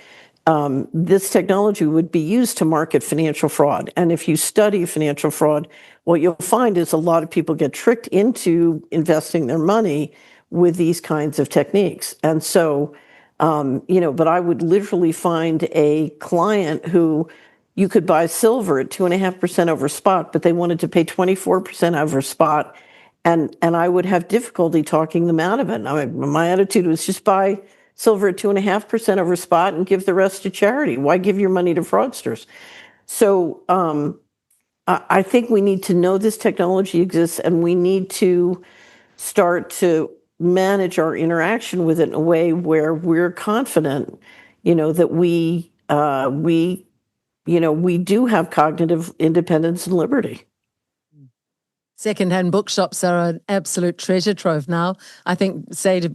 this technology would be used to market financial fraud. And if you study financial fraud, what you'll find is a lot of people get tricked into investing their money with these kinds of techniques. And so, but I would literally find a client who you could buy silver at 2.5% over spot, but they wanted to pay 24% over spot. And I would have difficulty talking them out of it. My attitude was just buy silver at 2.5% over spot and give the rest to charity. Why give your money to fraudsters? So I think we need to know this technology exists, and we need to start to manage our interaction with it in a way where we're confident, that we do have cognitive independence and liberty. Secondhand bookshops are an absolute treasure trove now. I think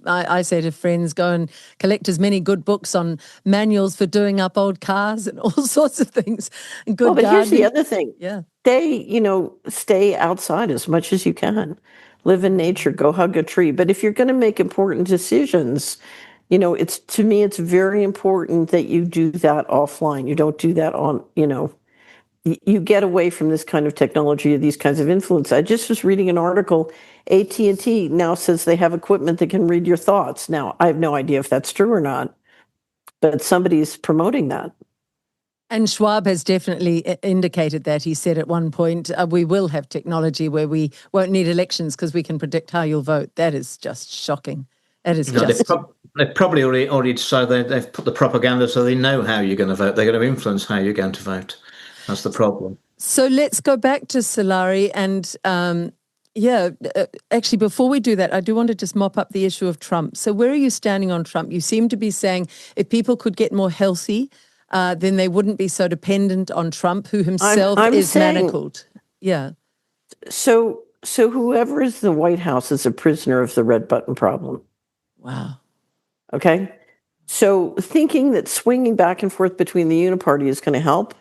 I say to friends, go and collect as many good books on manuals for doing up old cars and all sorts of things. Good But here's the gardening. other thing. Yeah. Stay outside as much as you can. Live in nature, go hug a tree. But if you're going to make important decisions, to me, it's very important that you do that offline. You don't do that on, you get away from this kind of technology or these kinds of influence. I just was reading an article. AT&T now says they have equipment that can read your thoughts. Now, I have no idea if that's true or not, but somebody's promoting that. And Schwab has definitely indicated that. He said at one point, we will have technology where we won't need elections because we can predict how you'll vote. That is just shocking. That is just... They've probably already decided they've put the propaganda so they know how you're going to vote. They're going to influence how you're going to vote. That's the problem. So let's go back to Solari. And actually, before we do that, I do want to just mop up the issue of Trump. So where are you standing on Trump? You seem to be saying if people could get more healthy, then they wouldn't be so dependent on Trump, who himself is manacled. Yeah. So whoever is the White House is a prisoner of the red button problem. Wow. Okay. So thinking that swinging back and forth between the uniparty is going to help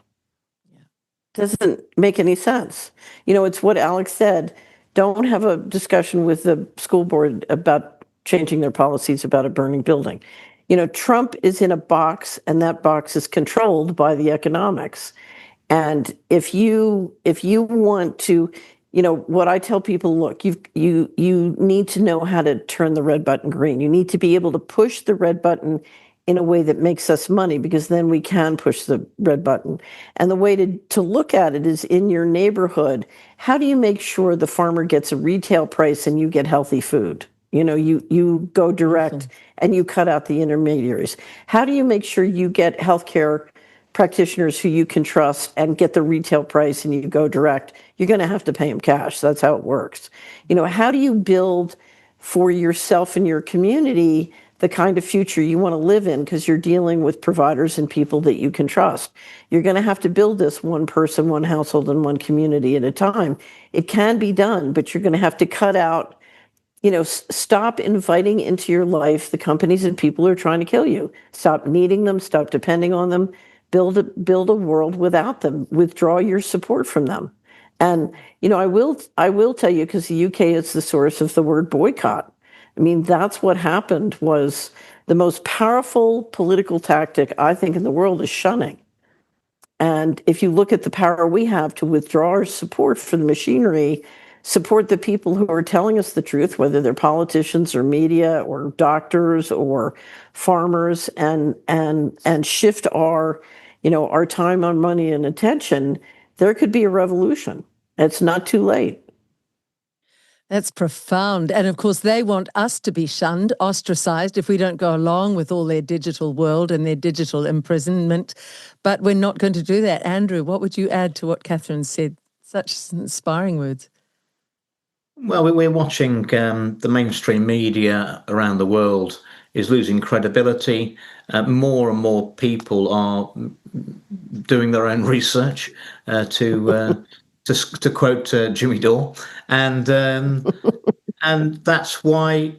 doesn't make any sense. It's what Alex said. Don't have a discussion with the school board about changing their policies about a burning building. Trump is in a box, and that box is controlled by the economics. And if you want to, what I tell people, look, you need to know how to turn the red button green. You need to be able to push the red button in a way that makes us money, because then we can push the red button. And the way to look at it is in your neighborhood. How do you make sure the farmer gets a retail price and you get healthy food? You go direct and you cut out the intermediaries. How do you make sure you get healthcare practitioners who you can trust and get the retail price and you go direct? You're going to have to pay them cash. That's how it works. How do you build for yourself and your community the kind of future you want to live in, because you're dealing with providers and people that you can trust? You're going to have to build this one person, one household, and one community at a time. It can be done, but you're going to have to cut out, stop inviting into your life the companies and people who are trying to kill you. Stop needing them, stop depending on them, build a world without them, withdraw your support from them. And I will tell you, because the UK is the source of the word boycott. I mean, that's what happened. Was the most powerful political tactic, I think, in the world is shunning. And if you look at the power we have to withdraw our support for the machinery, support the people who are telling us the truth, whether they're politicians or media or doctors or farmers, and shift our, our time, on money, and attention, there could be a revolution. It's not too late. That's profound. And of course, they want us to be shunned, ostracized, if we don't go along with all their digital world and their digital imprisonment. But we're not going to do that. Andrew, what would you add to what Catherine said? Such inspiring words. Well, we're watching the mainstream media around the world is losing credibility. More and more people are doing their own research, to quote Jimmy Dore, and that's why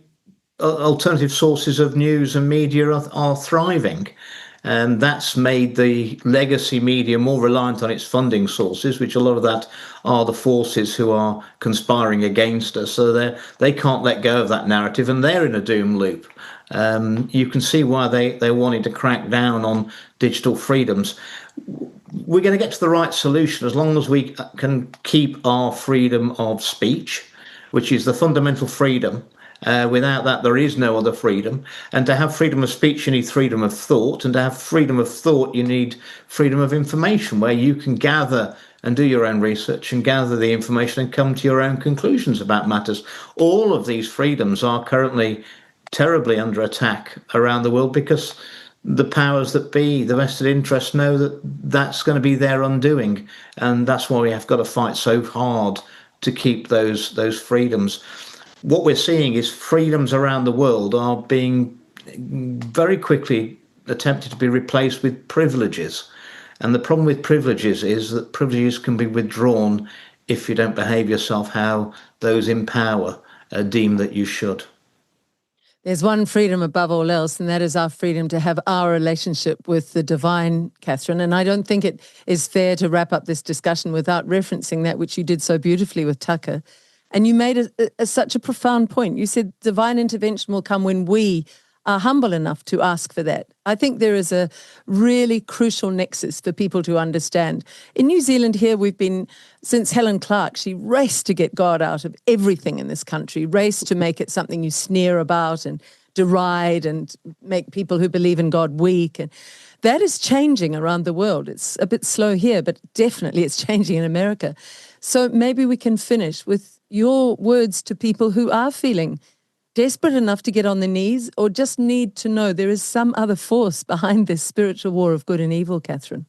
alternative sources of news and media are thriving. And that's made the legacy media more reliant on its funding sources, which a lot of that are the forces who are conspiring against us. So they can't let go of that narrative, and they're in a doom loop. You can see why they wanted to crack down on digital freedoms. We're going to get to the right solution as long as we can keep our freedom of speech, which is the fundamental freedom. Without that, there is no other freedom. And to have freedom of speech, you need freedom of thought. And to have freedom of thought, you need freedom of information, where you can gather and do your own research and gather the information and come to your own conclusions about matters. All of these freedoms are currently terribly under attack around the world because the powers that be, the vested interests, know that that's going to be their undoing. And that's why we have got to fight so hard to keep those freedoms. What we're seeing is freedoms around the world are being very quickly attempted to be replaced with privileges. And the problem with privileges is that privileges can be withdrawn if you don't behave yourself how those in power deem that you should. There's one freedom above all else, and that is our freedom to have our relationship with the divine, Catherine. And I don't think it is fair to wrap up this discussion without referencing that, which you did so beautifully with Tucker. And you made such a profound point. You said divine intervention will come when we are humble enough to ask for that. I think there is a really crucial nexus for people to understand. In New Zealand here, we've been, since Helen Clark, she raced to get God out of everything in this country, raced to make it something you sneer about and deride and make people who believe in God weak. And that is changing around the world. It's a bit slow here, but definitely it's changing in America. So maybe we can finish with your words to people who are feeling desperate enough to get on their knees or just need to know there is some other force behind this spiritual war of good and evil, Catherine.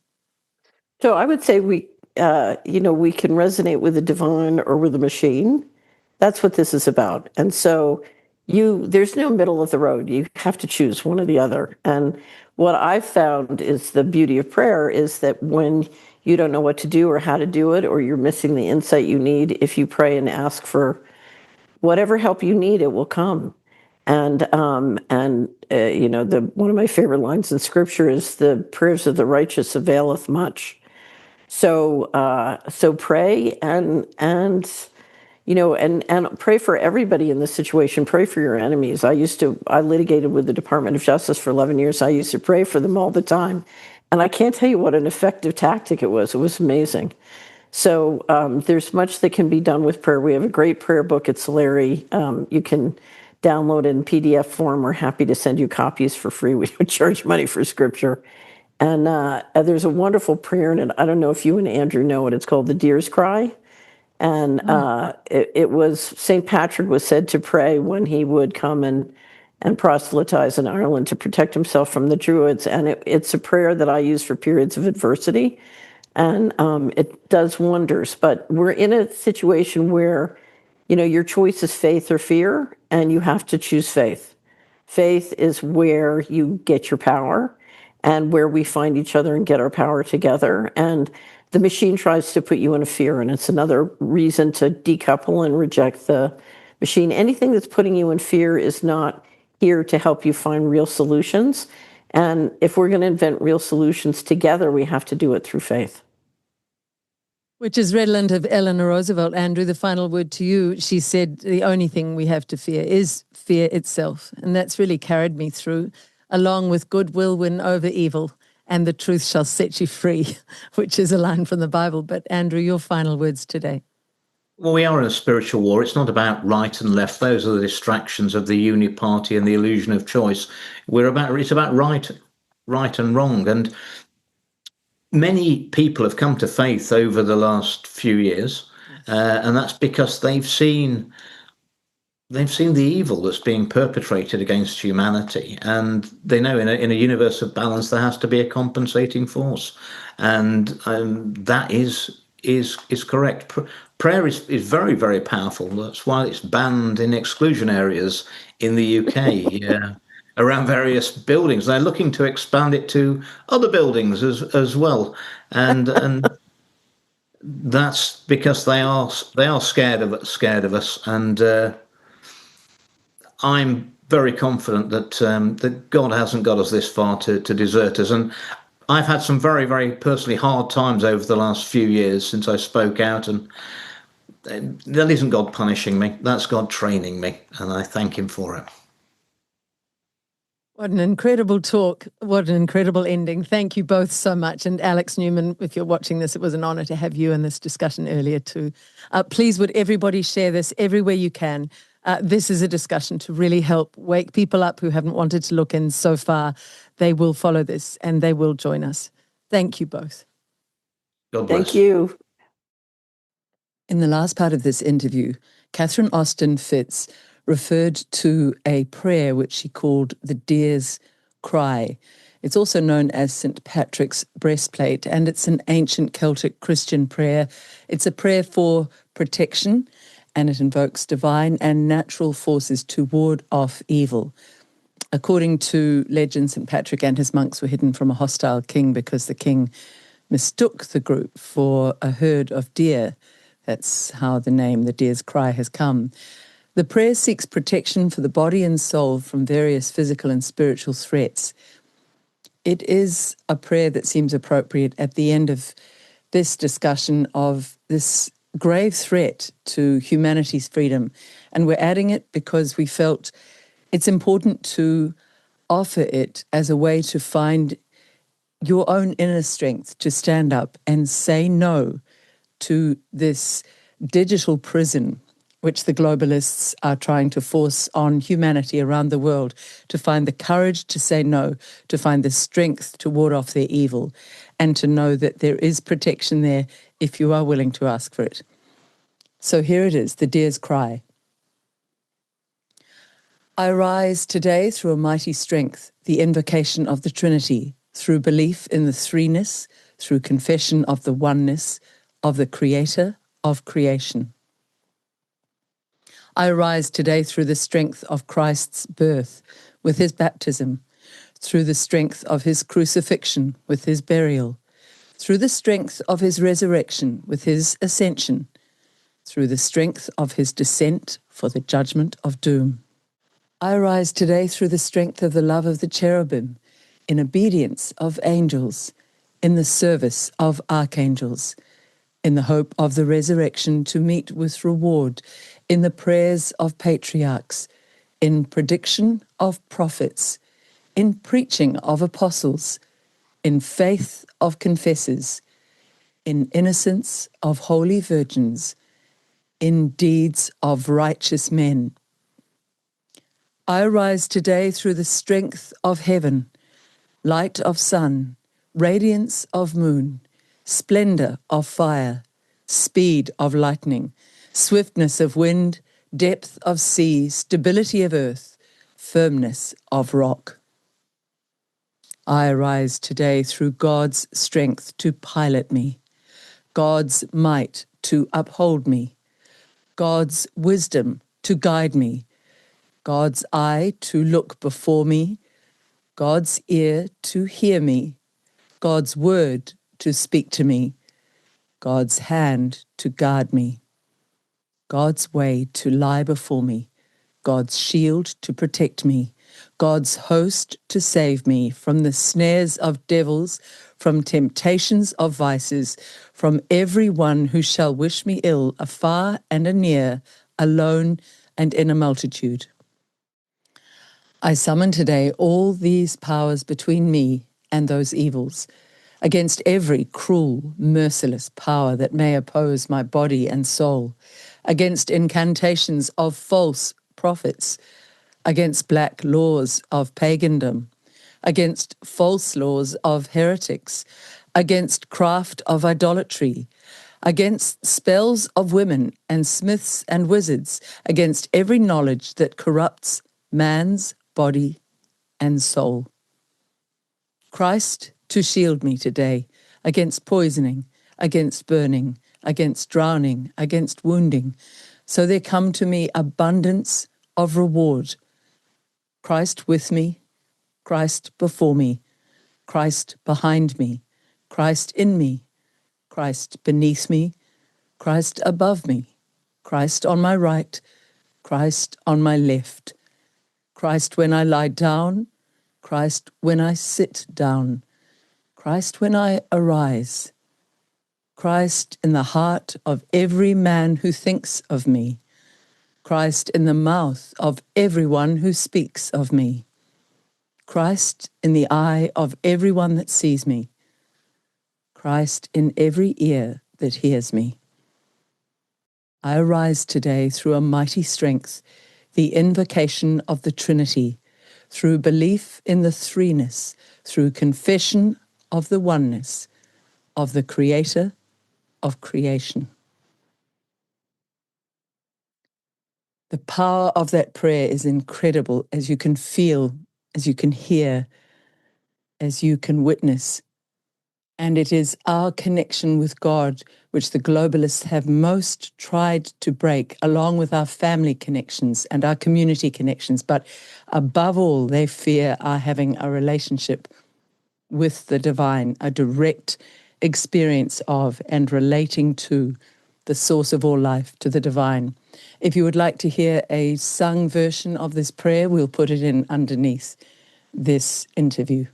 So I would say we can resonate with the divine or with the machine. That's what this is about. And so there's no middle of the road. You have to choose one or the other. And what I've found is the beauty of prayer is that when you don't know what to do or how to do it, or you're missing the insight you need, if you pray and ask for whatever help you need, it will come. And one of my favorite lines in Scripture is the prayers of the righteous availeth much. So pray and pray for everybody in this situation. Pray for your enemies. I litigated with the Department of Justice for 11 years. I used to pray for them all the time. And I can't tell you what an effective tactic it was. It was amazing. So there's much that can be done with prayer. We have a great prayer book at Solari. You can download it in PDF form. We're happy to send you copies for free. We don't charge money for Scripture. And there's a wonderful prayer in it. I don't know if you and Andrew know it. It's called the Deer's Cry. And it was, St. Patrick was said to pray when he would come and proselytize in Ireland to protect himself from the Druids. And it's a prayer that I use for periods of adversity. And it does wonders. But we're in a situation where, your choice is faith or fear, and you have to choose faith. Faith is where you get your power and where we find each other and get our power together. And the machine tries to put you in a fear, and it's another reason to decouple and reject the machine. Anything that's putting you in fear is not here to help you find real solutions. And if we're going to invent real solutions together, we have to do it through faith. Which is redolent of Eleanor Roosevelt. Andrew, the final word to you. She said the only thing we have to fear is fear itself. And that's really carried me through, along with good will win over evil and the truth shall set you free, which is a line from the Bible. But Andrew, your final words today. Well, we are in a spiritual war. It's not about right and left. Those are the distractions of the uni party and the illusion of choice. It's about right and wrong. And many people have come to faith over the last few years, and that's because they've seen the evil that's being perpetrated against humanity, and they know in a universe of balance there has to be a compensating force, and that is correct. Prayer is very, very powerful. That's why it's banned in exclusion areas in the UK. Around various buildings. They're looking to expand it to other buildings as well, and that's because they are scared of us. And I'm very confident that God hasn't got us this far to desert us. And I've had some very, very personally hard times over the last few years since I spoke out, and that isn't God punishing me. That's God training me, and I thank Him for it. What an incredible talk. What an incredible ending. Thank you both so much. And Alex Newman, if you're watching this, it was an honor to have you in this discussion earlier too. Please would everybody share this everywhere you can. This is a discussion to really help wake people up who haven't wanted to look in so far. They will follow this and they will join us. Thank you both. God bless. Thank you. In the last part of this interview, Catherine Austin Fitz referred to a prayer which she called the Deer's Cry. It's also known as St. Patrick's Breastplate, and it's an ancient Celtic Christian prayer. It's a prayer for protection, and it invokes divine and natural forces to ward off evil. According to legend, St. Patrick and his monks were hidden from a hostile king because the king mistook the group for a herd of deer. That's how the name, the Deer's Cry, has come. The prayer seeks protection for the body and soul from various physical and spiritual threats. It is a prayer that seems appropriate at the end of this discussion of this grave threat to humanity's freedom. And we're adding it because we felt it's important to offer it as a way to find your own inner strength to stand up and say no to this digital prison which the globalists are trying to force on humanity around the world, to find the courage to say no, to find the strength to ward off their evil, and to know that there is protection there if you are willing to ask for it. So here it is, the Deer's Cry. I rise today through a mighty strength, the invocation of the Trinity, through belief in the threeness, through confession of the oneness, of the Creator of creation. I rise today through the strength of Christ's birth, with his baptism, through the strength of his crucifixion, with his burial, through the strength of his resurrection, with his ascension, through the strength of his descent for the judgment of doom. I rise today through the strength of the love of the cherubim, in obedience of angels, in the service of archangels, in the hope of the resurrection to meet with reward, in the prayers of patriarchs, in prediction of prophets, in preaching of apostles, in faith of confessors, in innocence of holy virgins, in deeds of righteous men. I rise today through the strength of heaven, light of sun, radiance of moon, splendor of fire, speed of lightning, swiftness of wind, depth of sea, stability of earth, firmness of rock. I arise today through God's strength to pilot me, God's might to uphold me, God's wisdom to guide me, God's eye to look before me, God's ear to hear me, God's word to speak to me, God's hand to guard me, God's way to lie before me, God's shield to protect me, God's host to save me from the snares of devils, from temptations of vices, from every one who shall wish me ill, afar and anear, alone and in a multitude. I summon today all these powers between me and those evils, against every cruel, merciless power that may oppose my body and soul, against incantations of false prophets, against black laws of pagandom, against false laws of heretics, against craft of idolatry, against spells of women and smiths and wizards, against every knowledge that corrupts man's body and soul. Christ, to shield me today against poisoning, against burning, against drowning, against wounding, so there come to me abundance of reward. Christ with me, Christ before me, Christ behind me, Christ in me, Christ beneath me, Christ above me, Christ on my right, Christ on my left, Christ when I lie down, Christ when I sit down, Christ when I arise, Christ in the heart of every man who thinks of me, Christ in the mouth of everyone who speaks of me, Christ in the eye of everyone that sees me, Christ in every ear that hears me. I arise today through a mighty strength, the invocation of the Trinity, through belief in the threeness, through confession of the oneness, of the Creator of creation. The power of that prayer is incredible, as you can feel, as you can hear, as you can witness. And it is our connection with God which the globalists have most tried to break, along with our family connections and our community connections. But above all, they fear our having a relationship with the divine, a direct experience of and relating to the source of all life, to the divine. If you would like to hear a sung version of this prayer, we'll put it in underneath this interview.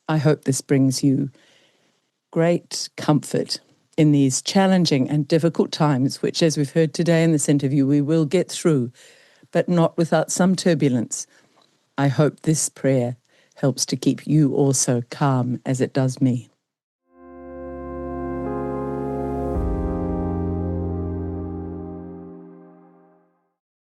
I hope this brings you great comfort in these challenging and difficult times, which, as we've heard today in this interview, we will get through, but not without some turbulence. I hope this prayer helps to keep you also calm as it does me.